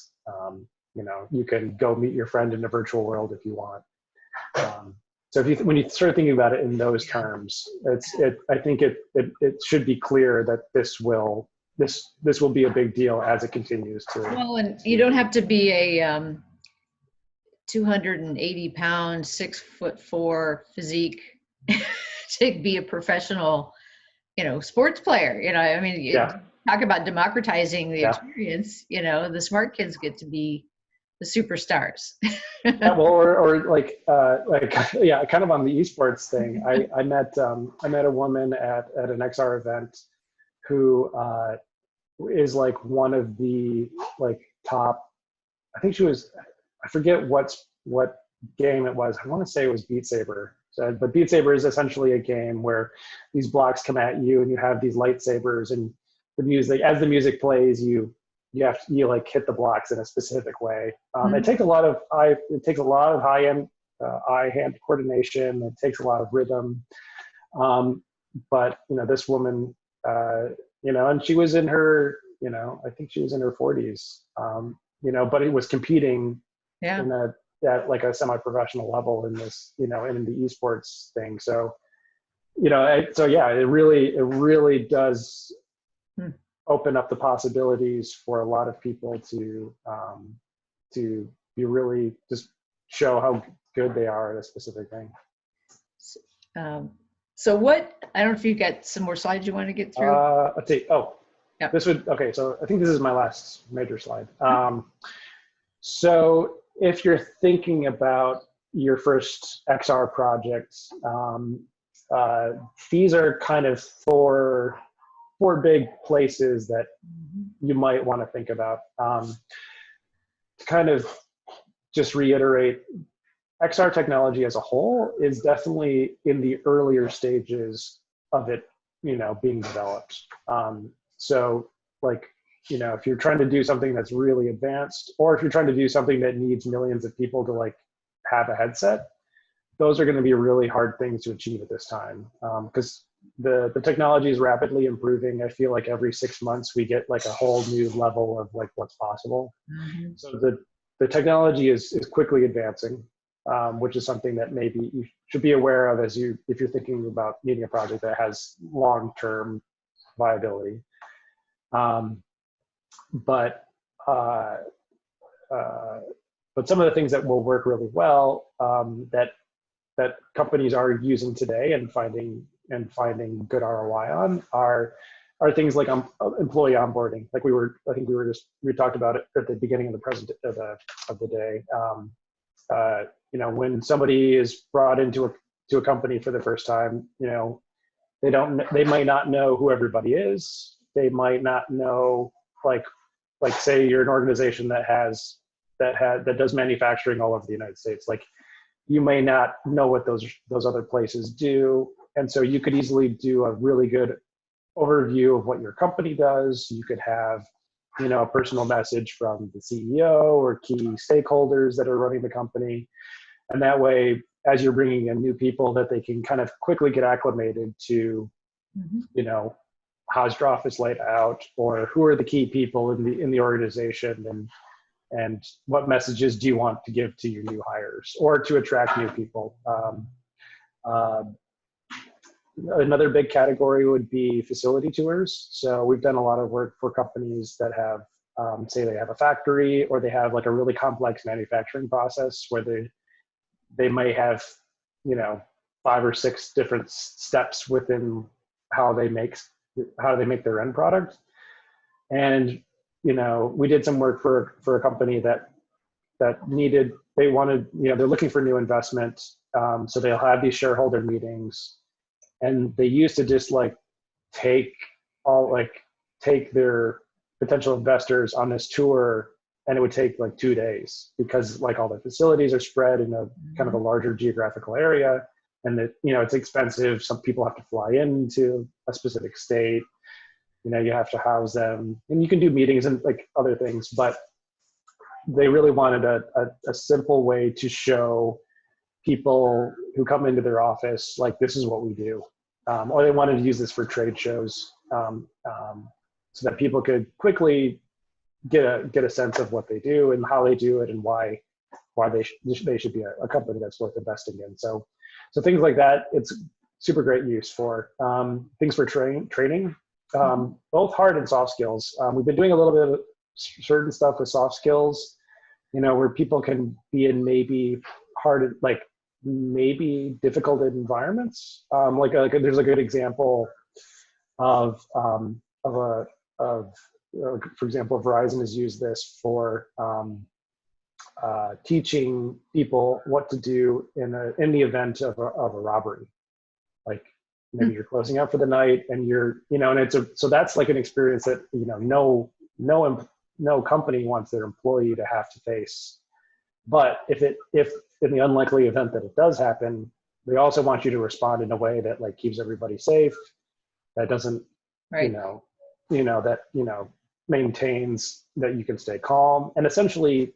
You can go meet your friend in a virtual world if you want. So when you start thinking about it in those terms, I think it should be clear that this will be a big deal as it continues to. Well, and you don't have to be a 280-pound, 6'4" physique to be a professional, sports player. Talk about democratizing the experience. The smart kids get to be the superstars. Yeah, well, or kind of on the esports thing. I met a woman at an XR event who is like one of the like top. I think she was. I forget what game it was. I want to say it was Beat Saber. So, but Beat Saber is essentially a game where these blocks come at you and you have these lightsabers, and the music, as the music plays, you like hit the blocks in a specific way. It takes a lot of high-end eye-hand coordination. It takes a lot of rhythm. But this woman, and she was in her, I think she was in her 40s. But it was competing at like a semi-professional level in this, in the esports thing. So So yeah, it really does Hmm. open up the possibilities for a lot of people to be really just show how good they are at a specific thing. So I don't know if you got some more slides you want to get through. Let's see. Oh, Yep. okay. So I think this is my last major slide. So if you're thinking about your first XR project, these are kind of four big places that you might want to think about. To kind of just reiterate, XR technology as a whole is definitely in the earlier stages of it, being developed. So like, if you're trying to do something that's really advanced, or if you're trying to do something that needs millions of people to like have a headset, those are going to be really hard things to achieve at this time. Because the technology is rapidly improving. I feel like every 6 months we get like a whole new level of like what's possible. Mm-hmm. So the technology is quickly advancing, which is something that maybe you should be aware of if you're thinking about needing a project that has long-term viability. But some of the things that will work really well, that companies are using today and finding good ROI on are things like employee onboarding. Like we talked about it at the beginning of the day. When somebody is brought into a company for the first time, they might not know who everybody is. They might not know, like say you're an organization that does manufacturing all over the United States. Like, you may not know what those other places do. And so you could easily do a really good overview of what your company does. You could have, a personal message from the CEO or key stakeholders that are running the company. And that way, as you're bringing in new people, that they can kind of quickly get acclimated to, how's your office laid out, or who are the key people in the organization, and what messages do you want to give to your new hires or to attract new people. Another big category would be facility tours. So we've done a lot of work for companies that have, say they have a factory, or they have like a really complex manufacturing process where they may have, 5 or 6 different steps within how they make their end product. And, we did some work for a company that they wanted, they're looking for new investment. So they'll have these shareholder meetings, and they used to just like take their potential investors on this tour, and it would take like 2 days, because like all the facilities are spread in a kind of a larger geographical area, and that, it's expensive. Some people have to fly into a specific state. You have to house them, and you can do meetings and like other things, but they really wanted a simple way to show people who come into their office, like, this is what we do. Or they wanted to use this for trade shows, so that people could quickly get a sense of what they do and how they do it, and why they should be a company that's worth investing in. So things like that, it's super great use for. Things for training, both hard and soft skills. We've been doing a little bit of certain stuff with soft skills, where people can be in maybe hard, like maybe difficult environments. There's a good example of for example, Verizon has used this for teaching people what to do in the event of a robbery. Like, maybe you're closing out for the night, and so that's like an experience that, no company wants their employee to have to face. But if in the unlikely event that it does happen, they also want you to respond in a way that like keeps everybody safe, that doesn't, Right. Maintains that you can stay calm, and essentially,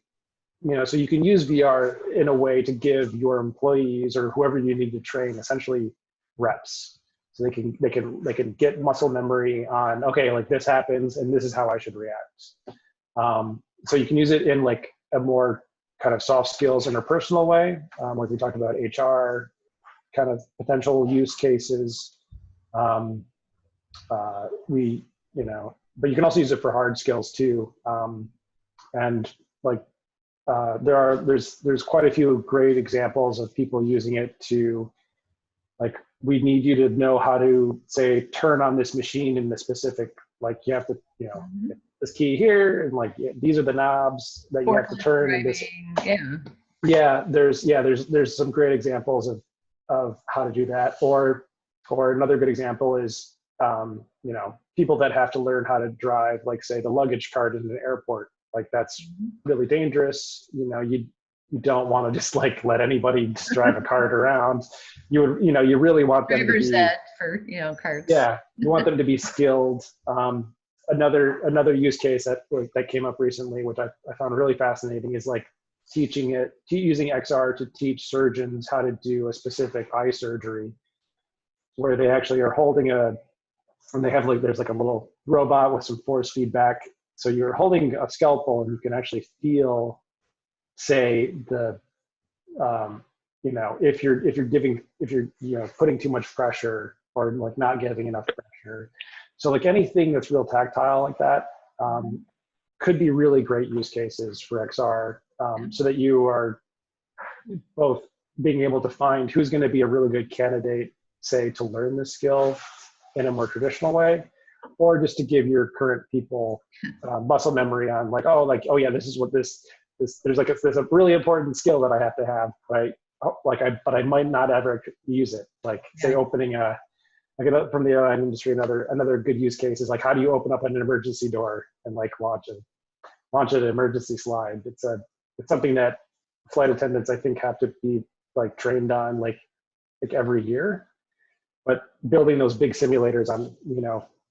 so you can use VR in a way to give your employees or whoever you need to train essentially reps. So they can get muscle memory on, okay, like this happens and this is how I should react. So you can use it in like a more kind of soft skills interpersonal way, like we talked about HR, kind of potential use cases. But you can also use it for hard skills too. And like, there's quite a few great examples of people using it to, like, we need you to know how to, say, turn on this machine in the specific, like, you have to, hit this key here, and like, these are the knobs that you have to turn in this. There's some great examples of how to do that. Or another good example is, people that have to learn how to drive, like, say, the luggage cart in an airport. Like, that's really dangerous. You don't want to just like let anybody just drive a cart around. You really want them to be, for carts. Yeah, you want them to be skilled. Another use case that came up recently, which I found really fascinating, is like using XR to teach surgeons how to do a specific eye surgery, where they actually are holding and they have there's like a little robot with some force feedback. So you're holding a scalpel and you can actually feel, say, the, if you're putting too much pressure or like not giving enough pressure. So like anything that's real tactile like that could be really great use cases for XR, so that you are both being able to find who's going to be a really good candidate, say, to learn this skill in a more traditional way, or just to give your current people muscle memory on like, oh yeah, this is what this there's a really important skill that I have to have, right? But I might not ever use it. Like, say, opening from the airline industry, another good use case is like, how do you open up an emergency door and like launch an emergency slide? It's something that flight attendants, I think, have to be like trained on like every year. But building those big simulators on,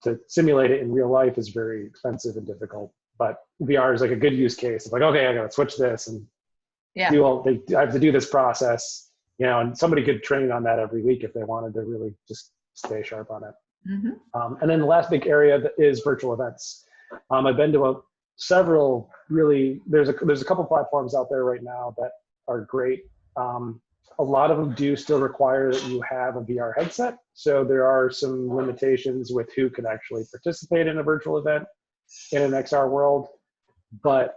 to simulate it in real life is very expensive and difficult. But VR is like a good use case. It's like, okay, I gotta switch this and I have to do this process, and somebody could train on that every week if they wanted to really just stay sharp on it. And then the last big area is virtual events. I've been to several really, there's a couple platforms out there right now that are great. A lot of them do still require that you have a VR headset. So there are some limitations with who can actually participate in a virtual event in an XR world. But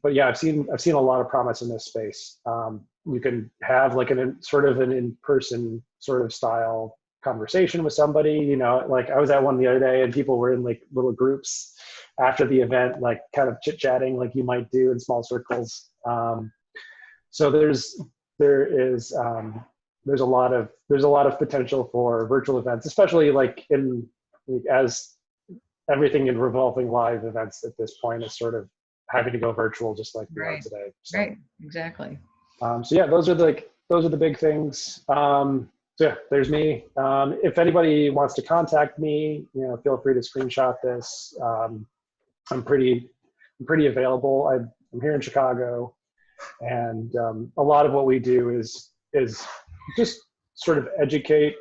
yeah, I've seen a lot of promise in this space. You can have like an in-person sort of style conversation with somebody, like I was at one the other day and people were in like little groups after the event, like kind of chit-chatting like you might do in small circles. So there's a lot of potential for virtual events, especially like as everything in revolving live events at this point is sort of having to go virtual, just like we are today. So, right, exactly. So yeah, those are the big things. So yeah, there's me. If anybody wants to contact me, feel free to screenshot this. I'm pretty available. I'm here in Chicago, and a lot of what we do is just sort of educate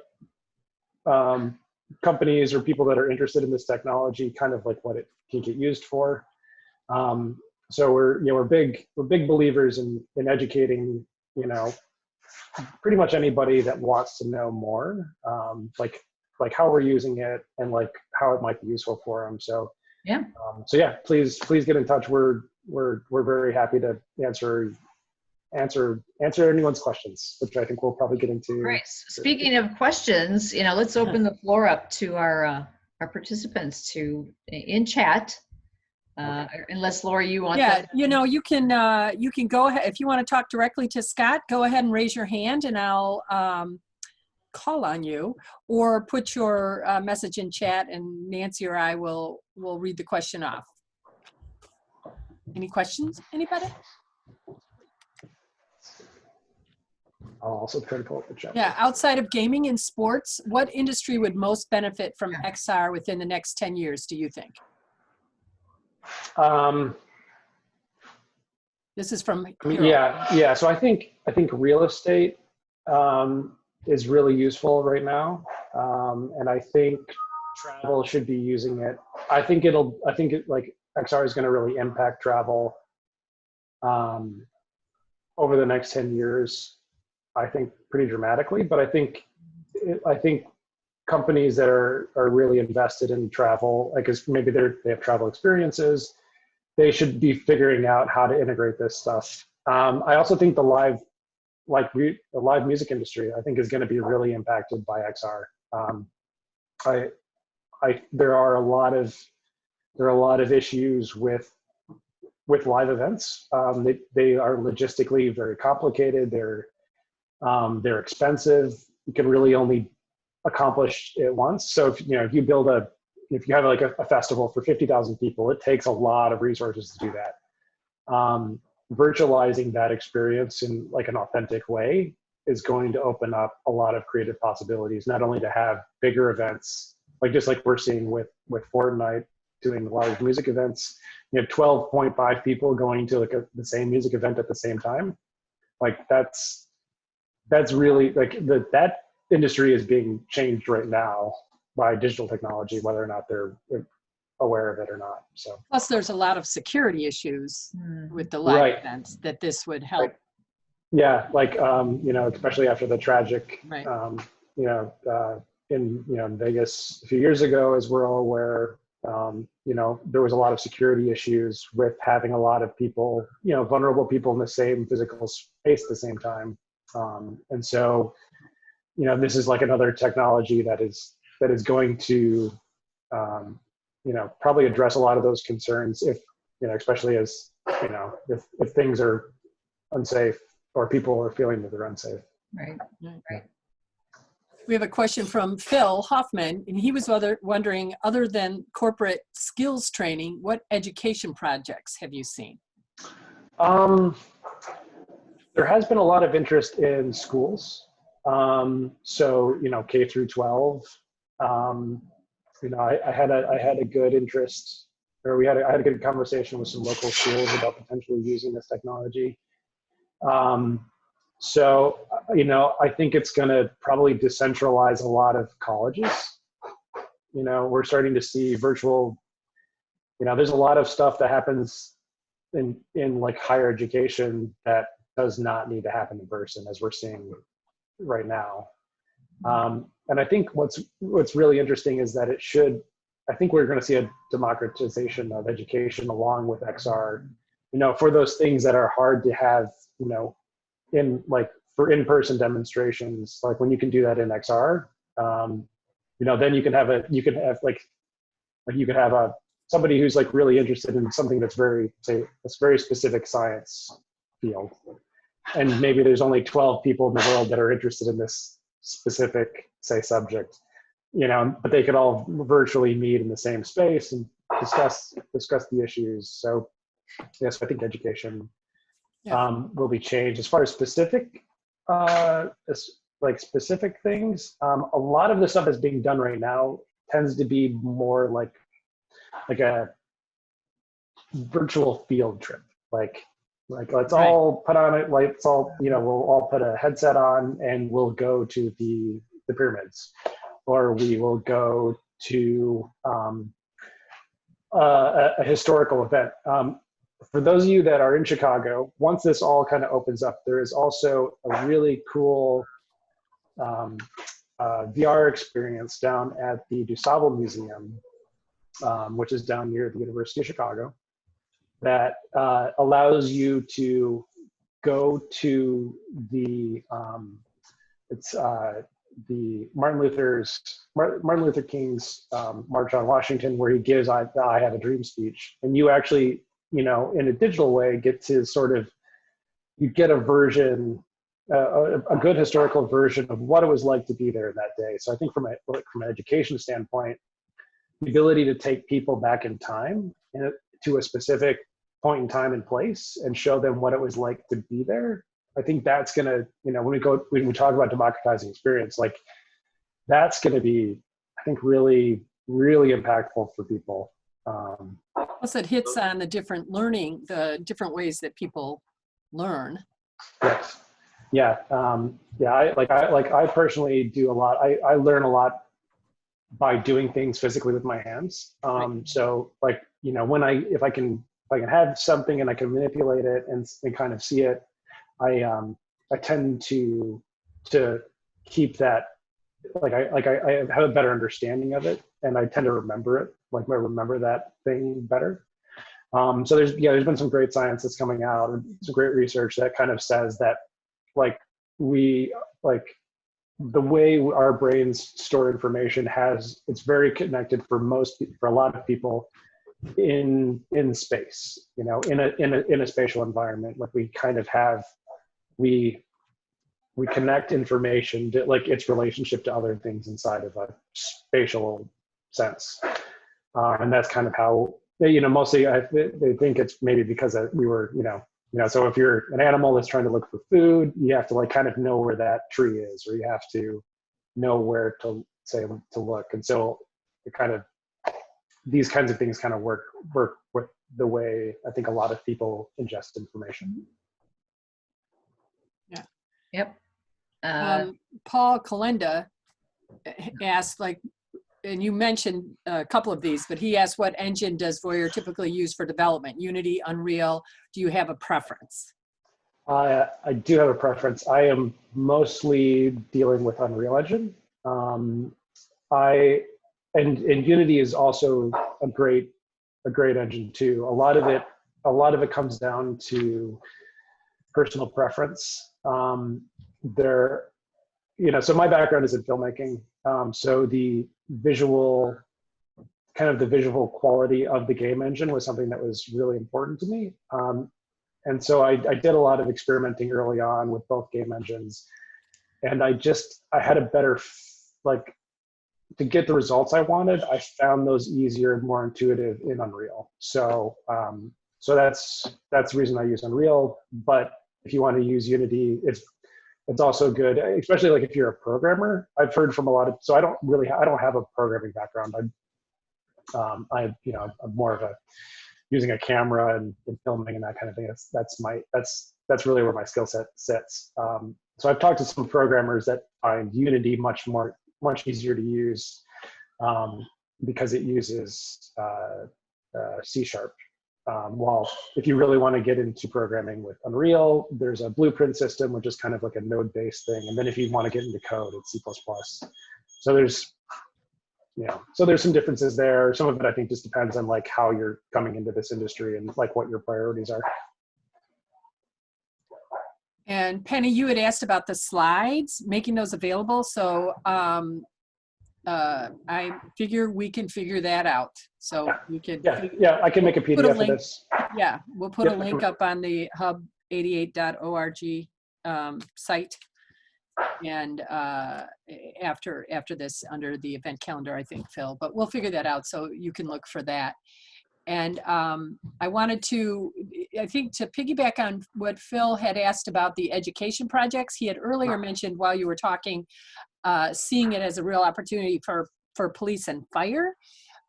companies or people that are interested in this technology, kind of like what it can get used for. So we're big believers in educating, pretty much anybody that wants to know more, like how we're using it and like how it might be useful for them. So yeah, please get in touch. We're very happy to answer anyone's questions, which I think we'll probably get into. Great. Speaking of questions, let's open the floor up to our participants in chat. Unless Laura, you want to. You can go ahead if you want to talk directly to Scott. Go ahead and raise your hand, and I'll call on you, or put your message in chat, and Nancy or I will read the question off. Any questions? Anybody? I'll also try to pull up the chat. Yeah, outside of gaming and sports, what industry would most benefit from XR within the next 10 years, do you think? This is from Hero. Yeah. So I think real estate is really useful right now, and I think travel should be using it. I think like XR is going to really impact travel over the next 10 years. I think, pretty dramatically. But I think companies that are really invested in travel, like, maybe they have travel experiences, they should be figuring out how to integrate this stuff. I also think the live music industry, I think, is going to be really impacted by XR. There are a lot of issues with live events. They are logistically very complicated. They're expensive. You can really only accomplish it once. So if you have like a festival for 50,000 people, it takes a lot of resources to do that. Virtualizing that experience in like an authentic way is going to open up a lot of creative possibilities, not only to have bigger events, just like we're seeing with Fortnite doing live music events, 12.5 people going to the same music event at the same time. Like that's really that industry is being changed right now by digital technology, whether or not they're aware of it or not. So plus there's a lot of security issues with the live events that this would help. Right. Yeah, especially after the tragic, right. In Vegas a few years ago, as we're all aware, there was a lot of security issues with having a lot of people, vulnerable people in the same physical space at the same time. And so, this is like another technology that is going to, probably address a lot of those concerns if, especially as, if things are unsafe or people are feeling that they're unsafe. Right. We have a question from Phil Hoffman, and he was wondering, other than corporate skills training, what education projects have you seen? There has been a lot of interest in schools. So, K through 12. I had a good interest, or I had a good conversation with some local schools about potentially using this technology. So, I think it's going to probably decentralize a lot of colleges. We're starting to see virtual, there's a lot of stuff that happens in like higher education that does not need to happen in person, as we're seeing right now. And I think what's really interesting is that I think we're going to see a democratization of education along with XR, for those things that are hard to have, for in-person demonstrations, like when you can do that in XR, then you can have somebody who's like really interested in something that's very specific science field. And maybe there's only 12 people in the world that are interested in this specific, subject, but they could all virtually meet in the same space and discuss the issues. So yes, I think education will be changed. As far as specific things, a lot of the stuff that's being done right now tends to be more like a virtual field trip. Let's all put on it. We'll all put a headset on and we'll go to the pyramids, or we will go to a historical event. For those of you that are in Chicago, once this all kind of opens up, there is also a really cool VR experience down at the DuSable Museum, which is down near the University of Chicago, that allows you to go to the Martin Luther King's March on Washington, where he gives I Have a Dream speech, and you actually, in a digital way, get to you get a version, a good historical version of what it was like to be there that day. So I think from an education standpoint, the ability to take people back in time to a specific point in time and place and show them what it was like to be there. I think that's going to, when we talk about democratizing experience, that's going to be, I think, really, really impactful for people. Plus it hits on the different ways that people learn. Yes. Yeah. I personally do a lot. I learn a lot by doing things physically with my hands. So if I can have something and I can manipulate it and kind of see it, tend to keep that, I have a better understanding of it, and I tend to remember it, like I remember that thing better. So there's been some great science that's coming out, and some great research that kind of says that the way our brains store information it's very connected for a lot of people in space, in a spatial environment. Like we connect information to its relationship to other things inside of a spatial sense. And that's kind of how, mostly they think it's maybe because we were, so if you're an animal that's trying to look for food, you have to kind of know where that tree is, or you have to know where to look. And so these kinds of things kind of work with the way I think a lot of people ingest information. Yeah. Yep. Paul Kalenda asked, and you mentioned a couple of these, but he asked, what engine does Voyre typically use for development? Unity, Unreal? Do you have a preference? I do have a preference. I am mostly dealing with Unreal Engine. And Unity is also a great engine too. A lot of it comes down to personal preference. So my background is in filmmaking. So the visual quality of the game engine was something that was really important to me. And so I did a lot of experimenting early on with both game engines. And I had a better, to get the results I wanted, I found those easier and more intuitive in Unreal. So that's the reason I use Unreal. But if you want to use Unity, it's also good, especially if you're a programmer. I've heard from a lot of, so I don't have a programming background. I'm more of using a camera and filming and that kind of thing. That's really where my skill set sits. So I've talked to some programmers that find Unity much easier to use because it uses C#. While if you really want to get into programming with Unreal, there's a blueprint system, which is kind of like a node-based thing. And then if you want to get into code, it's C++. So there's some differences there. Some of it, I think, just depends on how you're coming into this industry and what your priorities are. And Penny, you had asked about the slides, making those available. So I figure we can figure that out. So we can. Yeah, I can make a PDF of this. Yeah, we'll put a link up on the hub88.org site. And after this, under the event calendar, I think, Phil, but we'll figure that out so you can look for that. And I wanted to, I think, to piggyback on what Phil had asked about the education projects. He had earlier mentioned while you were talking, seeing it as a real opportunity for police and fire.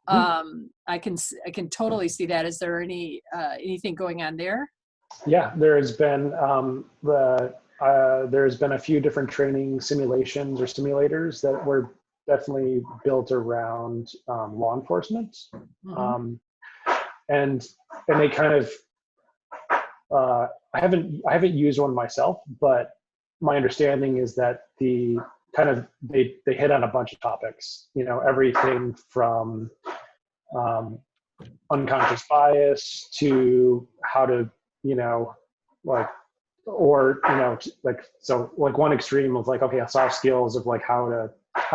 I can totally see that. Is there anything going on there? Yeah, there's been a few different training simulations or simulators that were definitely built around law enforcement. And they kind of, I haven't used one myself, but my understanding is that they hit on a bunch of topics, everything from unconscious bias to how to, one extreme of soft skills of how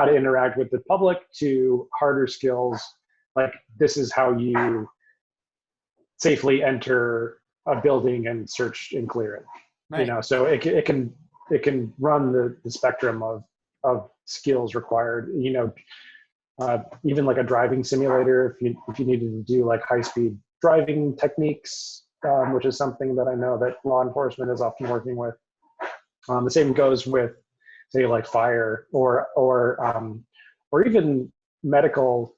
to interact with the public, to harder skills, this is how you safely enter a building and search and clear it. Right. So it can run the spectrum of skills required. Even a driving simulator, if you needed to do high-speed driving techniques, which is something that I know that law enforcement is often working with. The same goes with, say, fire or even medical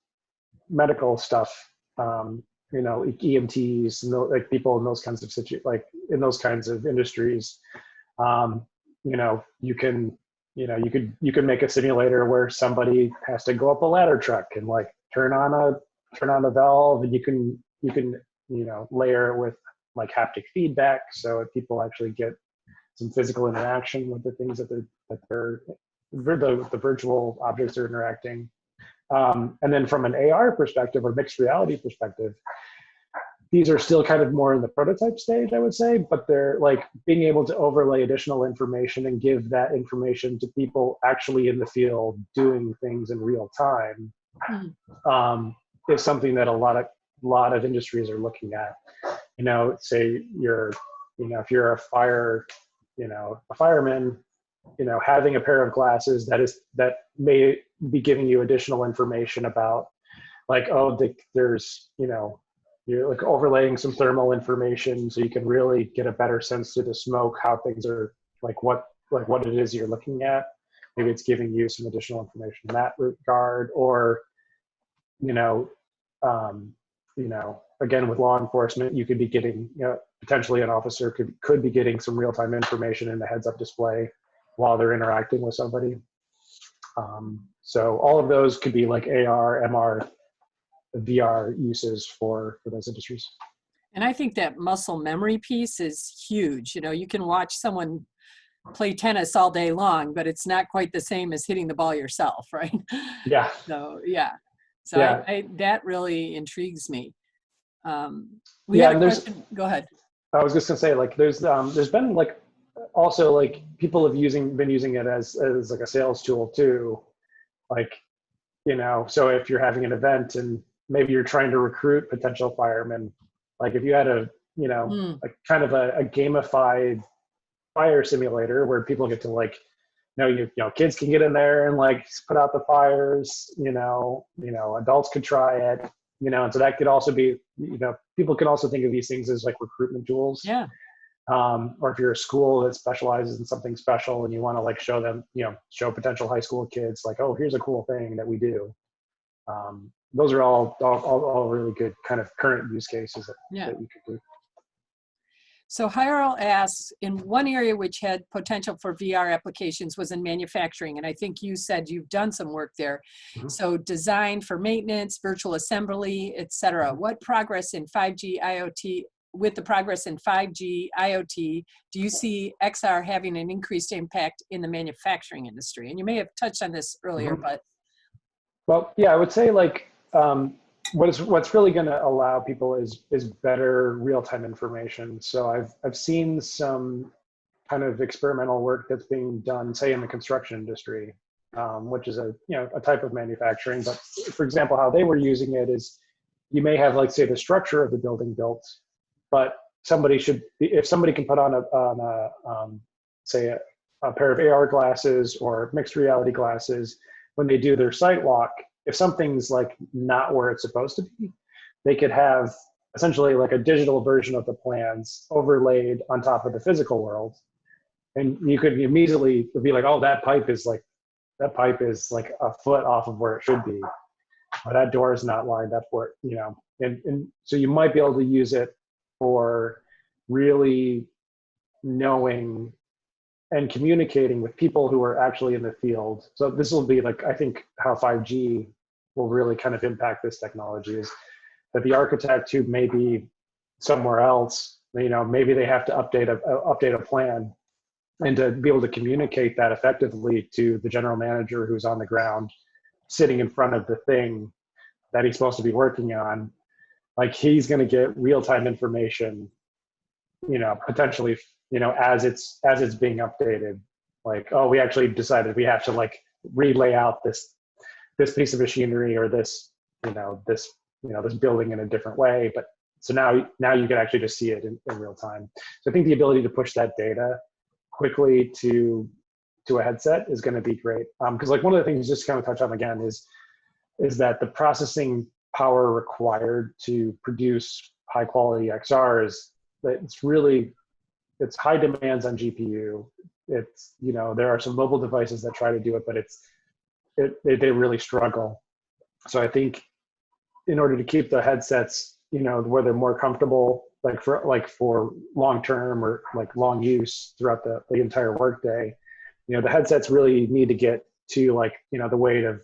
stuff. EMTs and people in those kinds of in those kinds of industries. You can make a simulator where somebody has to go up a ladder truck and turn on a valve, and you can layer it with haptic feedback, so people actually get some physical interaction with the things that the virtual objects are interacting. And then from an AR perspective or mixed reality perspective, these are still kind of more in the prototype stage, I would say, but they're like being able to overlay additional information and give that information to people actually in the field doing things in real time is something that a lot of industries are looking at. You know, say if you're a fireman, you know, having a pair of glasses that may be giving you additional information about, like, oh, there's, you know, you're like overlaying some thermal information so you can really get a better sense through the smoke how things are, like what it is you're looking at. Maybe it's giving you some additional information in that regard, or again, with law enforcement, you could be getting, potentially an officer could be getting some real-time information in the heads-up display while they're interacting with somebody. So all of those could be like AR, MR, VR uses for those industries. And I think that muscle memory piece is huge. You know, you can watch someone play tennis all day long, but it's not quite the same as hitting the ball yourself, right? Yeah. So, yeah. So yeah. I that really intrigues me. We had a question. Go ahead. I was just gonna say, like, there's been like also like people have been using it as like a sales tool too. Like, so if you're having an event and maybe you're trying to recruit potential firemen, like if you had a like kind of a gamified fire simulator where people get to like, kids can get in there and like put out the fires, adults could try it, and so that could also be, people can also think of these things as like recruitment tools. Yeah. Or if you're a school that specializes in something special and you want to like show them, show potential high school kids like, oh, here's a cool thing that we do. Those are all really good kind of current use cases that you could do. So Hyrule asks, in one area which had potential for VR applications was in manufacturing. And I think you said you've done some work there. Mm-hmm. So design for maintenance, virtual assembly, et cetera. What progress in 5G IoT, with the progress in 5G IoT, do you see XR having an increased impact in the manufacturing industry? And you may have touched on this earlier, but. Well, yeah, I would say like, what's really going to allow people is better real-time information. So I've seen some kind of experimental work that's being done, say in the construction industry, which is a type of manufacturing. But for example, how they were using it is, you may have like say the structure of the building built, but if somebody can put on say a pair of AR glasses or mixed reality glasses when they do their site walk. If something's like not where it's supposed to be, they could have essentially like a digital version of the plans overlaid on top of the physical world. And you could immediately be like, oh, that pipe is like a foot off of where it should be. Or that door is not lined up where, and so you might be able to use it for really knowing and communicating with people who are actually in the field. So this will be like, I think how 5G will really kind of impact this technology is that the architect who may be somewhere else, maybe they have to update a plan, and to be able to communicate that effectively to the general manager who's on the ground, sitting in front of the thing that he's supposed to be working on, like he's going to get real-time information, potentially, as it's being updated, like, oh, we actually decided we have to like relay out this piece of machinery or this building in a different way. But so now you can actually just see it in real time. So I think the ability to push that data quickly to a headset is going to be great. Because like one of the things, just kind of touch on again, is that the processing power required to produce high quality XR is that it's high demands on GPU. It's, there are some mobile devices that try to do it, but they really struggle. So I think in order to keep the headsets, where they're more comfortable, like for long-term or like long use throughout the entire workday, the headsets really need to get to like, the weight of,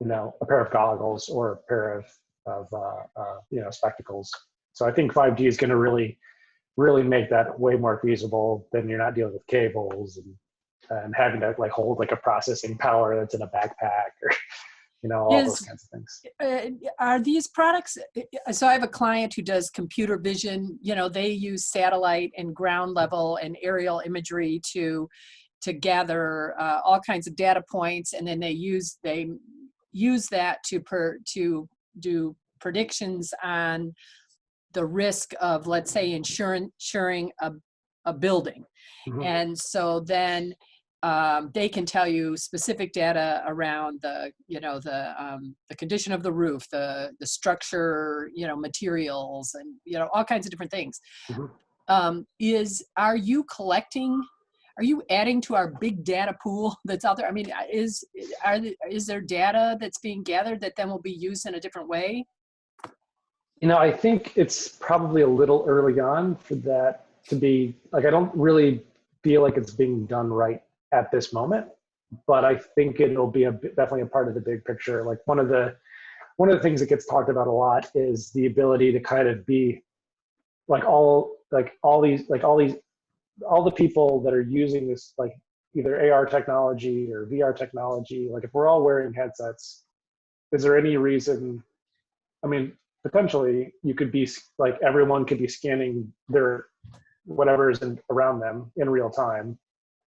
a pair of goggles or a pair of spectacles. So I think 5G is going to really really make that way more feasible, then you're not dealing with cables and having to like hold like a processing power that's in a backpack or, all those kinds of things. Are these products, so I have a client who does computer vision, they use satellite and ground level and aerial imagery to gather all kinds of data points, and then they use that to do predictions on the risk of, let's say, insuring a building. Mhm. And so then they can tell you specific data around the condition of the roof, the structure, materials, and all kinds of different things. Mhm. Are you adding to our big data pool that's out there? I mean, is there data that's being gathered that then will be used in a different way? I think it's probably a little early on for that to be like, I don't really feel like it's being done right at this moment, but I think it'll be definitely a part of the big picture. Like one of the things that gets talked about a lot is the ability to kind of be like all the people that are using this, like either AR technology or VR technology. Like if we're all wearing headsets, is there any reason, I mean, potentially you could be like, everyone could be scanning their whatever is around them in real time.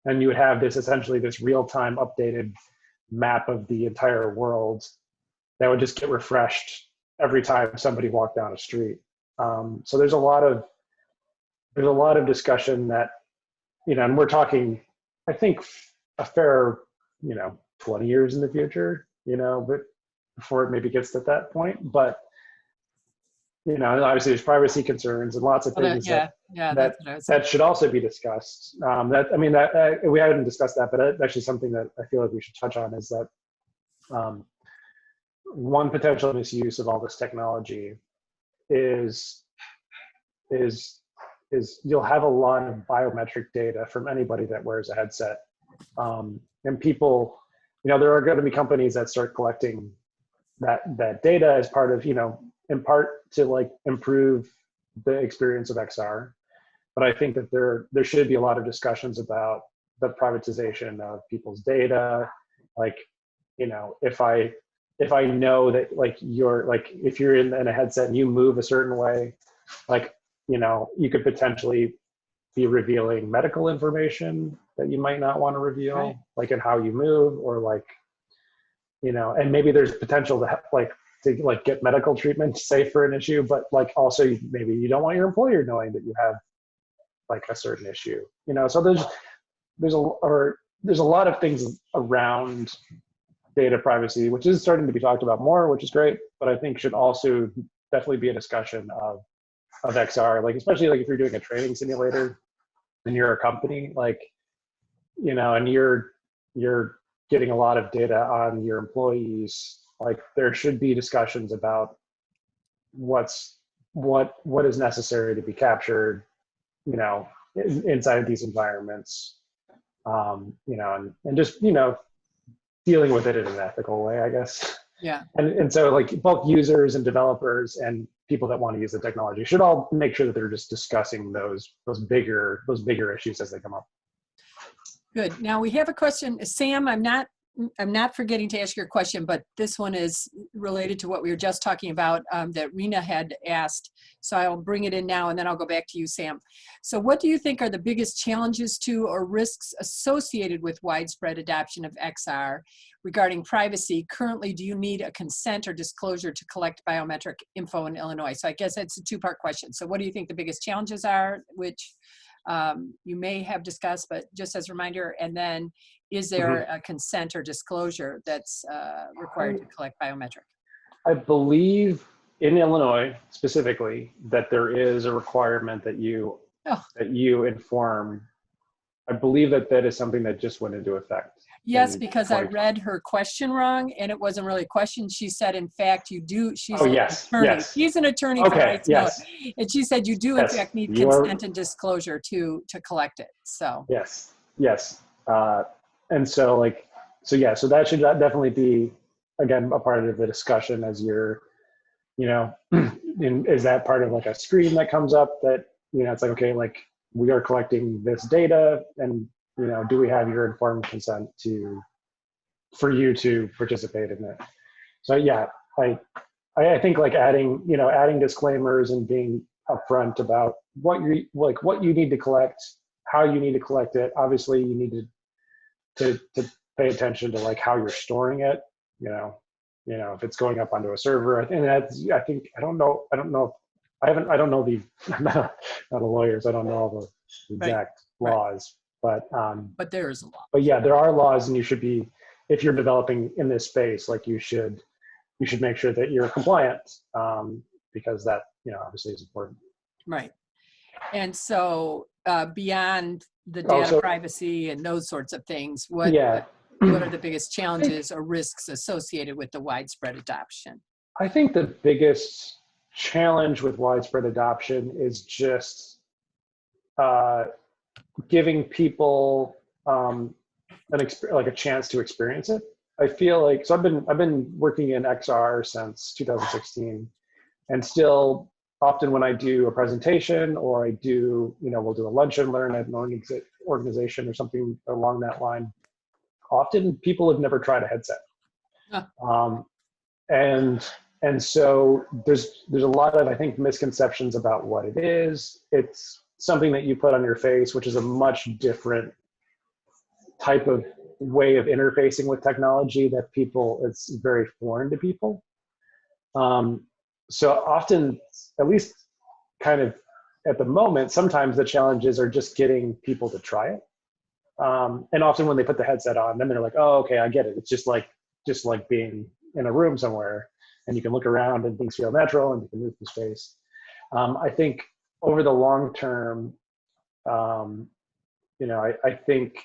And you would have essentially this real-time updated map of the entire world that would just get refreshed every time somebody walked down a street. So there's a lot of discussion that, and we're talking, I think, a fair, 20 years in the future, but before it maybe gets to that point. But obviously there's privacy concerns and lots of things that should also be discussed. We haven't discussed that, but actually something that I feel like we should touch on is that one potential misuse of all this technology is you'll have a lot of biometric data from anybody that wears a headset, and people, there are going to be companies that start collecting that data as part of, in part to like improve the experience of XR. But I think that there should be a lot of discussions about the privatization of people's data. Like, if I know that like if you're in a headset and you move a certain way, like, you could potentially be revealing medical information that you might not want to reveal, right, like in how you move, or like, and maybe there's potential to get medical treatment, say, for an issue, but like also maybe you don't want your employer knowing that you have like a certain issue, so there's a lot of things around data privacy, which is starting to be talked about more, which is great, but I think should also definitely be a discussion of XR, like especially like if you're doing a training simulator and you're a company, like, and you're getting a lot of data on your employees, like there should be discussions about what is necessary to be captured, inside of these environments, and just, dealing with it in an ethical way, I guess. Yeah. And so like both users and developers and people that want to use the technology should all make sure that they're just discussing those bigger issues as they come up. Good. Now we have a question. Sam, I'm not forgetting to ask your question, but this one is related to what we were just talking about, that Rena had asked. So I'll bring it in now and then I'll go back to you, Sam. So what do you think are the biggest challenges to or risks associated with widespread adoption of XR regarding privacy? Currently, do you need a consent or disclosure to collect biometric info in Illinois? So I guess it's a two-part question. So what do you think the biggest challenges are, which you may have discussed, but just as a reminder, and then is there a consent or disclosure that's required to collect biometric? I believe in Illinois specifically that there is a requirement that you inform. I believe that is something that just went into effect. Yes, because I read her question wrong, and it wasn't really a question. She said, in fact, you do. She's an attorney. Yes. She's an attorney. Okay, yes. And she said you do, in fact, need consent and disclosure to collect it. So. Yes. And so so that should definitely be, again, a part of the discussion as you're, is that part of like a screen that comes up that it's like, okay, like we are collecting this data, and do we have your informed consent for you to participate in it? So yeah, I think like adding disclaimers and being upfront about what you need to collect, how you need to collect it. Obviously, you need to pay attention to like how you're storing it. If it's going up onto a server, and I don't know. I don't know I'm not a lawyer, so I don't know all the exact laws, but there is a law. But yeah, there are laws, and you should be, if you're developing in this space, like you should make sure that you're compliant, because that obviously is important. Right. And so beyond the data privacy and those sorts of things, what are the biggest challenges or risks associated with the widespread adoption? I think the biggest challenge with widespread adoption is just giving people a chance to experience it. I feel like, so I've been working in XR since 2016, and still often when I do a presentation or I do, we'll do a lunch and learn at an organization or something along that line, often people have never tried a headset. And so there's a lot of, I think, misconceptions about what it is. It's something that you put on your face, which is a much different type of way of interfacing with technology that it's very foreign to people. So often, at least kind of at the moment, sometimes the challenges are just getting people to try it. And often when they put the headset on, then they're like, oh, okay, I get it. It's just like being in a room somewhere, and you can look around and things feel natural and you can move through space. I think over the long term, I think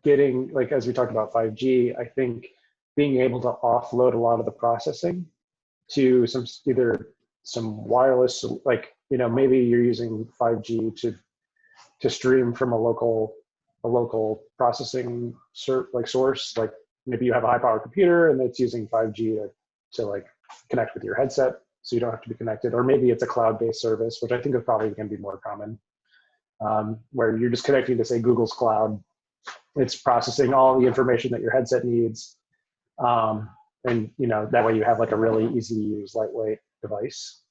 getting, like, as we talked about 5G, I think being able to offload a lot of the processing to either some wireless, like, maybe you're using 5G to stream from a local processing source, like maybe you have a high power computer and it's using 5G to like connect with your headset, so you don't have to be connected. Or maybe it's a cloud-based service, which I think is probably going to be more common, where you're just connecting to, say, Google's cloud. It's processing all the information that your headset needs. And that way you have like a really easy to use, lightweight device.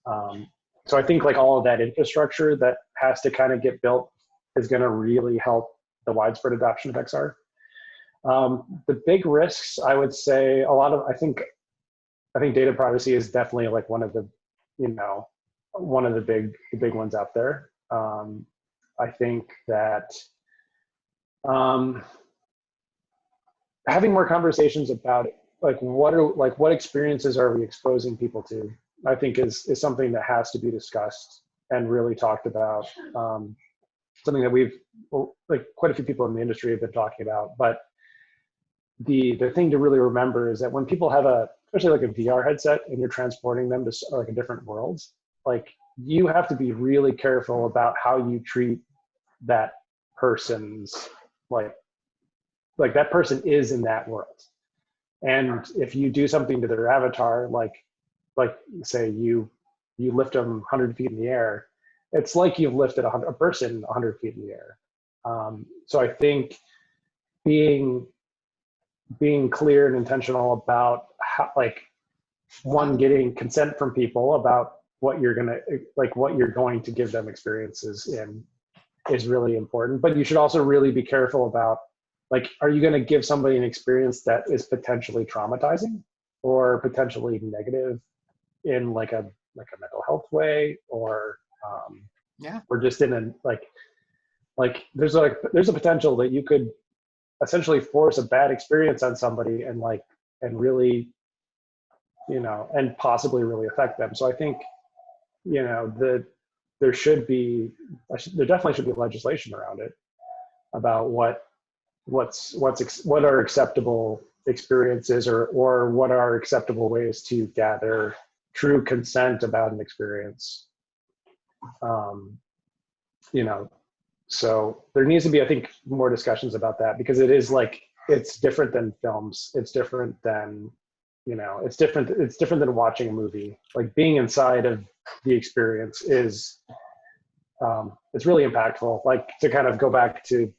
So I think like all of that infrastructure that has to kind of get built is going to really help the widespread adoption of XR. The big risks, I would say, I think data privacy is definitely like one of the big ones out there. I think that having more conversations about it, like what experiences are we exposing people to, I think is something that has to be discussed and really talked about. Something that quite a few people in the industry have been talking about. But the thing to really remember is that when people have especially like a VR headset and you're transporting them to like a different world, like you have to be really careful about how you treat that person's like that person is in that world. And if you do something to their avatar, like say you lift them 100 feet in the air, it's like you've lifted a person 100 feet in the air. So I think being clear and intentional about how, like, one, getting consent from people about what you're going to give them experiences in is really important. But you should also really be careful about, like, are you going to give somebody an experience that is potentially traumatizing or potentially negative in like a mental health way, or or just in there's a potential that you could essentially force a bad experience on somebody and really, and possibly really affect them. So I think, there definitely should be legislation around it about what are acceptable experiences or what are acceptable ways to gather true consent about an experience. So there needs to be, I think, more discussions about that, because it is it's different than films. It's different than, it's different than watching a movie. Like, being inside of the experience is it's really impactful. Like, to kind of go back to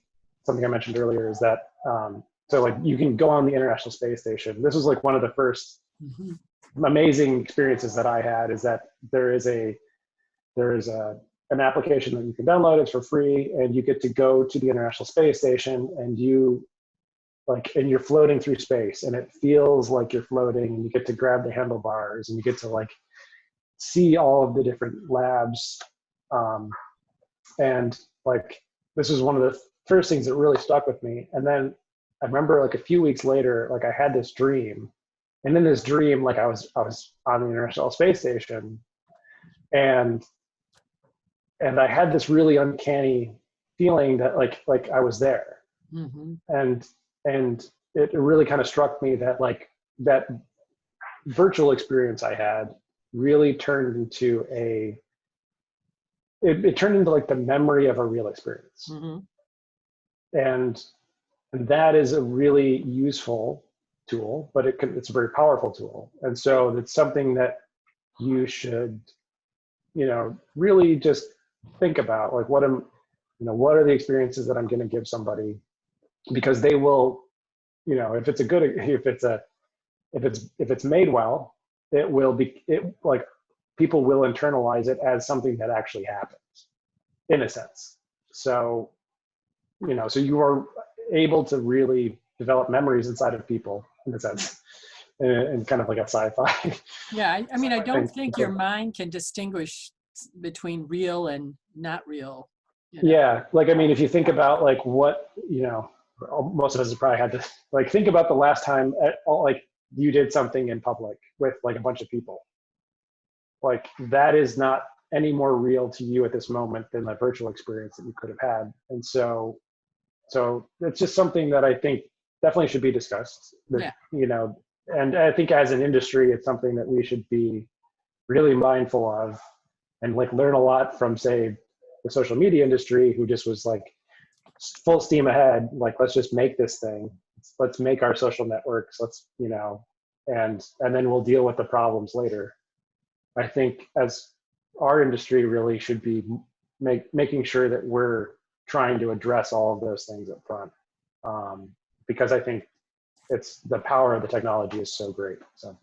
something I mentioned earlier, is that so like you can go on the International Space Station. This was like one of the first amazing experiences that I had, is that there is an application that you can download. It's for free, and you get to go to the International Space Station, and you're floating through space, and it feels like you're floating, and you get to grab the handlebars, and you get to like see all of the different labs. And like, this was one of the first things that really stuck with me. And then I remember like a few weeks later, like I had this dream, and in this dream, like I was on the International Space Station, and I had this really uncanny feeling that like I was there. And it really kind of struck me that like that virtual experience I had really turned into it turned into like the memory of a real experience. And that is a really useful tool, but it's a very powerful tool. And so it's something that you should, really just think about, like, what are the experiences that I'm going to give somebody, because they will, if it's made well, like people will internalize it as something that actually happens, in a sense. So, so you are able to really develop memories inside of people, in a sense, and kind of like a sci-fi. Yeah, I mean, I don't think your mind can distinguish between real and not real. Yeah, like, I mean, if you think about like what, most of us have probably had to like think about the last time like you did something in public with like a bunch of people. Like, that is not any more real to you at this moment than the virtual experience that you could have had. And so it's just something that I think definitely should be discussed. Yeah. And I think as an industry, it's something that we should be really mindful of, and like learn a lot from, say, the social media industry, who just was like full steam ahead. Like, let's just make this thing. Let's make our social networks. Let's, and then we'll deal with the problems later. I think as our industry really should be making sure that we're trying to address all of those things up front, because I think it's the power of the technology is so great. So.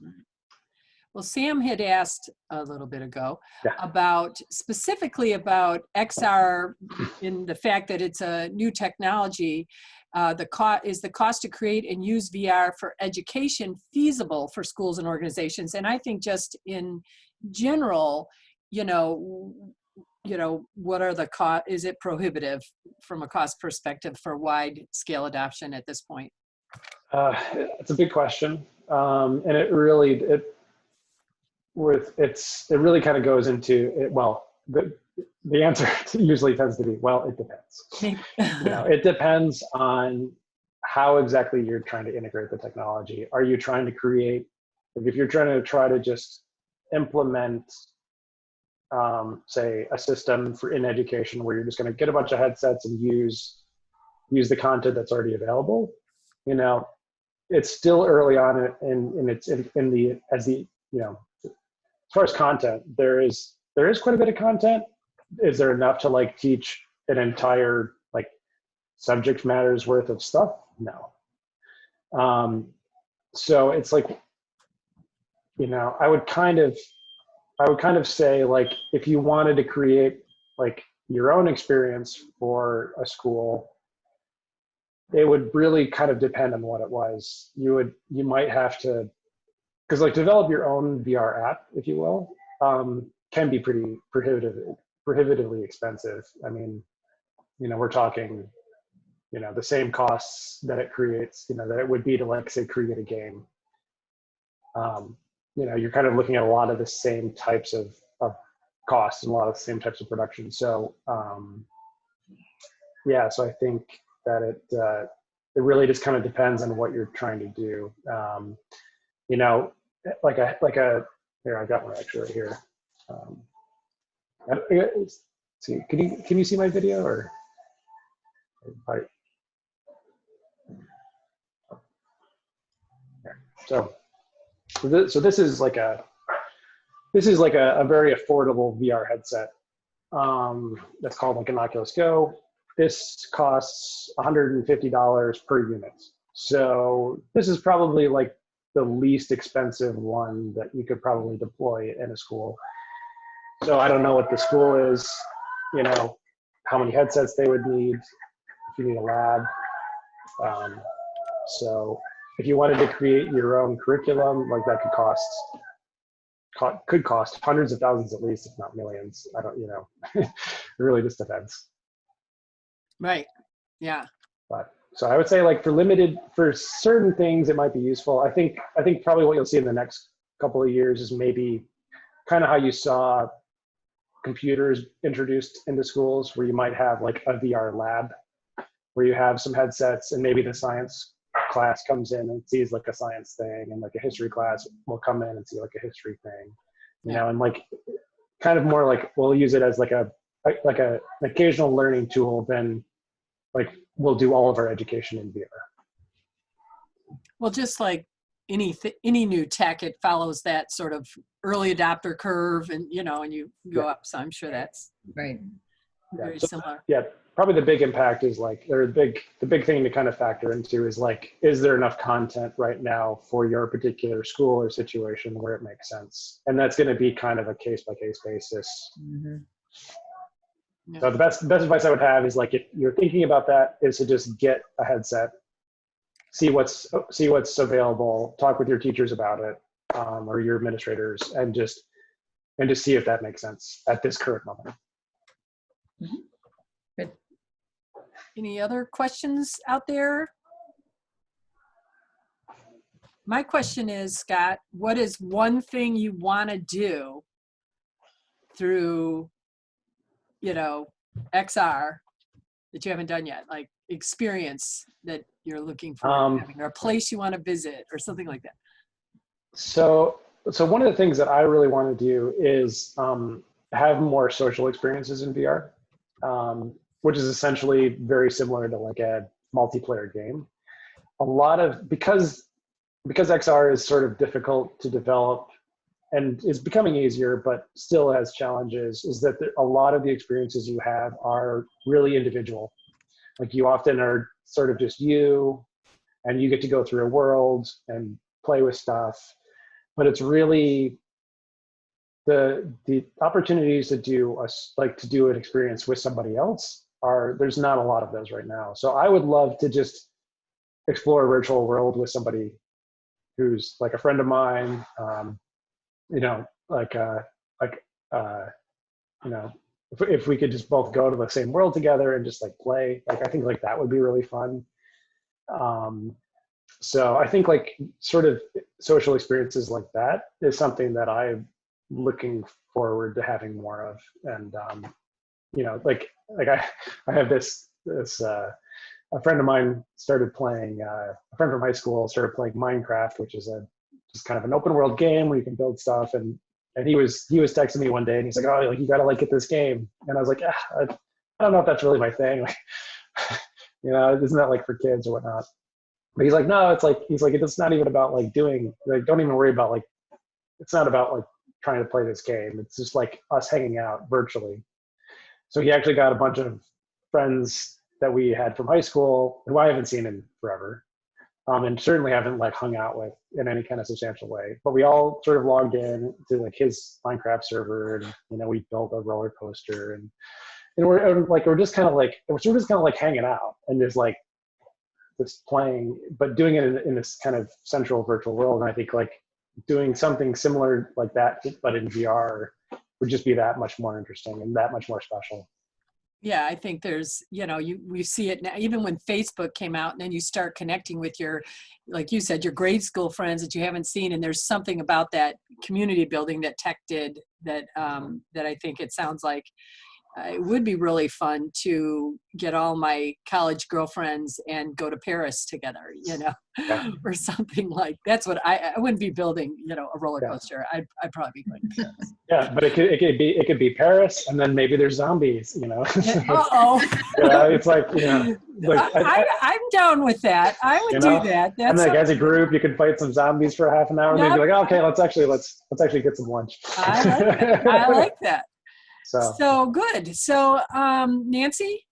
Well, Sam had asked a little bit ago Yeah. specifically about XR, in the fact that it's a new technology. Is the cost to create and use VR for education feasible for schools and organizations? And I think just in general, what are the cost? Is it prohibitive from a cost perspective for wide scale adoption at this point? It's a big question, and it really kind of goes into it. Well, the answer usually tends to be, well, it depends. It depends on how exactly you're trying to integrate the technology. Are you trying to create, like, if you're trying to just implement, say, a system in education where you're just going to get a bunch of headsets and use the content that's already available, it's still early on, and it's as far as content, there is quite a bit of content. Is there enough to like teach an entire like subject matter's worth of stuff? No. So it's like, I would kind of say, like, if you wanted to create like your own experience for a school, it would really kind of depend on what it was. You might have to, because like develop your own VR app, if you will, can be pretty prohibitively expensive. I mean, we're talking, the same costs that it creates, that it would be to, like, say, create a game. You're kind of looking at a lot of the same types of costs and a lot of the same types of production. So, so I think that it really just kind of depends on what you're trying to do. Here, I got one actually right here. See, can you see my video, or? So this is like a very affordable VR headset. that's called like an Oculus Go. This costs $150 per unit. So this is probably like the least expensive one that you could probably deploy in a school. So I don't know what the school is, you know, how many headsets they would need, if you need a lab. So if you wanted to create your own curriculum, like that could cost hundreds of thousands at least, if not millions. I don't, you know, it really just depends. Right. Yeah. But so I would say like for certain things, it might be useful. I think probably what you'll see in the next couple of years is maybe kind of how you saw computers introduced into schools, where you might have like a VR lab, where you have some headsets and maybe the science class comes in and sees like a science thing, and like a history class will come in and see like a history thing, you know, and like kind of more like we'll use it as like an occasional learning tool than like we'll do all of our education in VR. Well, just like any new tech, it follows that sort of early adopter curve, and you know, and you go up. So I'm sure that's Right. very similar. Yeah, probably the big impact is like, or the big thing to kind of factor into is like, is there enough content right now for your particular school or situation where it makes sense? And that's going to be kind of a case by case basis. Mm-hmm. Yeah. So the best advice I would have is like, if you're thinking about that, is to just get a headset, see what's available, talk with your teachers about it, or your administrators, and just see if that makes sense at this current moment. Mm-hmm. Good. Any other questions out there? My question is, Scott, what is one thing you want to do through, you know, XR that you haven't done yet? Like experience that you're looking for, or a place you want to visit or something like that. So one of the things that I really want to do is have more social experiences in VR, which is essentially very similar to like a multiplayer game. A lot of, because XR is sort of difficult to develop and is becoming easier, but still has challenges, is that a lot of the experiences you have are really individual. Like you often are sort of just you, and you get to go through a world and play with stuff, but it's really the opportunities to do an experience with somebody else there's not a lot of those right now. So I would love to just explore a virtual world with somebody who's like a friend of mine, you know, you know, if we could just both go to the same world together and just like play, like I think like that would be really fun. So I think like sort of social experiences like that is something that I'm looking forward to having more of. And you know, like I have this a friend of mine started playing, a friend from high school started playing Minecraft, which is just kind of an open world game where you can build stuff. And he was texting me one day and he's like, oh, like, you got to like get this game. And I was like, I don't know if that's really my thing. Like, you know, isn't that like for kids or whatnot? But he's like, no, it's not even about like don't even worry about like, it's not about like trying to play this game. It's just like us hanging out virtually. So he actually got a bunch of friends that we had from high school who I haven't seen in forever. And certainly haven't like hung out with in any kind of substantial way. But we all sort of logged in to like his Minecraft server, and you know, we built a roller coaster, and we're just kind of like hanging out and just playing, but doing it in this kind of central virtual world. And I think like doing something similar like that, but in VR, would just be that much more interesting and that much more special. Yeah, I think there's, you know, we see it now, even when Facebook came out, and then you start connecting with your, like you said, your grade school friends that you haven't seen. And there's something about that community building that tech did that I think it sounds like it would be really fun to get all my college girlfriends and go to Paris together, you know, or something like that's what I wouldn't be building, you know, a roller coaster. I'd probably be going to Paris. Yeah, but it could be Paris, and then maybe there's zombies, you know. Uh-oh. It's like, you know, like, I'm down with that. I would do that. That's and like as a group, you could fight some zombies for half an hour, and then be like, oh, okay, let's actually get some lunch. I like that. So good. So Nancy,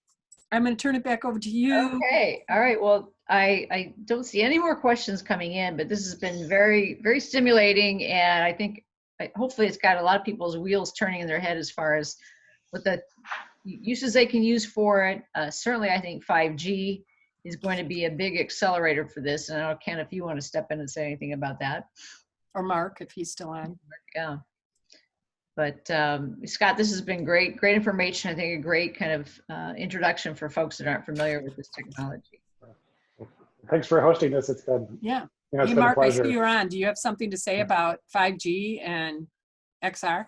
I'm going to turn it back over to you. Okay. All right. Well, I don't see any more questions coming in, but this has been very, very stimulating. And I think hopefully it's got a lot of people's wheels turning in their head as far as what the uses they can use for it. Certainly, I think 5G is going to be a big accelerator for this. And I don't know, Ken, if you want to step in and say anything about that. Or Mark, if he's still on. Yeah. But Scott, this has been great information. I think a great kind of introduction for folks that aren't familiar with this technology. Thanks for hosting this. It's been, Yeah. it's Hey, been Mark, a I pleasure. see you're on. Do you have something to say about 5G and XR?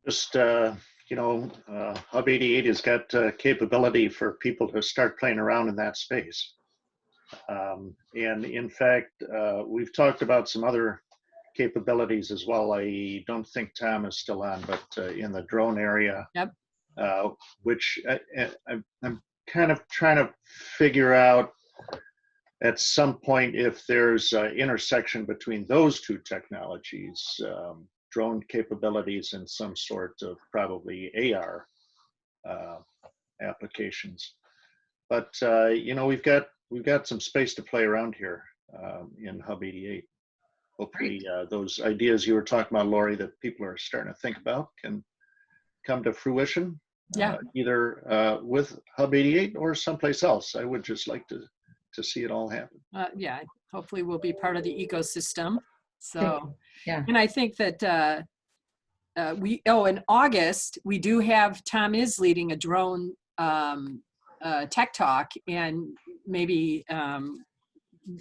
Just, Hub88 has got capability for people to start playing around in that space. And in fact, we've talked about some other capabilities as well. I don't think Tom is still on, but in the drone area, Yep. Which I'm kind of trying to figure out at some point if there's an intersection between those two technologies, drone capabilities and some sort of probably AR applications. But we've got some space to play around here in Hub88. Hopefully those ideas you were talking about, Lori, that people are starting to think about can come to fruition. Yeah. Either with Hub88 or someplace else. I would just like to see it all happen. Yeah, hopefully we'll be part of the ecosystem. So, Yeah. and I think that in August, we do have, Tom is leading a drone tech talk, and maybe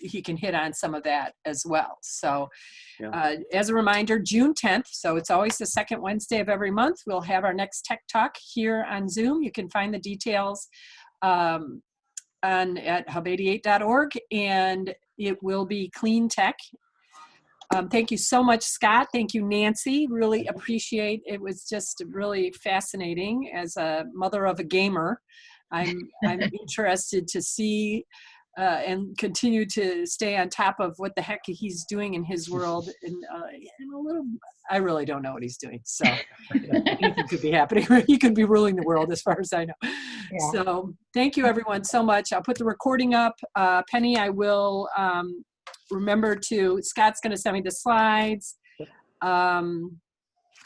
he can hit on some of that as well. So as a reminder, June 10th, so it's always the second Wednesday of every month, we'll have our next tech talk here on Zoom. You can find the details at hub88.org, and it will be clean tech. Thank you so much, Scott. Thank you, Nancy. Really appreciate it. Was just really fascinating. As a mother of a gamer, I'm interested to see and continue to stay on top of what the heck he's doing in his world. And I really don't know what he's doing. So anything could be happening. He could be ruling the world as far as I know. Yeah. So thank you everyone so much. I'll put the recording up. Penny, I will remember Scott's going to send me the slides.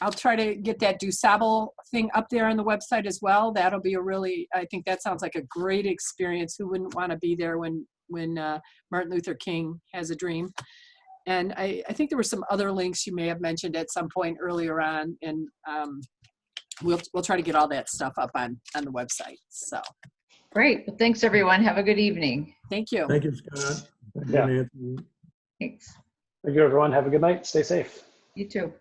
I'll try to get that DuSable thing up there on the website as well. That'll be I think that sounds like a great experience. Who wouldn't want to be there when Martin Luther King has a dream? And I think there were some other links you may have mentioned at some point earlier on, and we'll try to get all that stuff up on the website. So great. Well, thanks everyone. Have a good evening. Thank you. Thank you, Scott. Thank you, Yeah. Nancy. Thanks. Thank you, everyone. Have a good night. Stay safe. You too.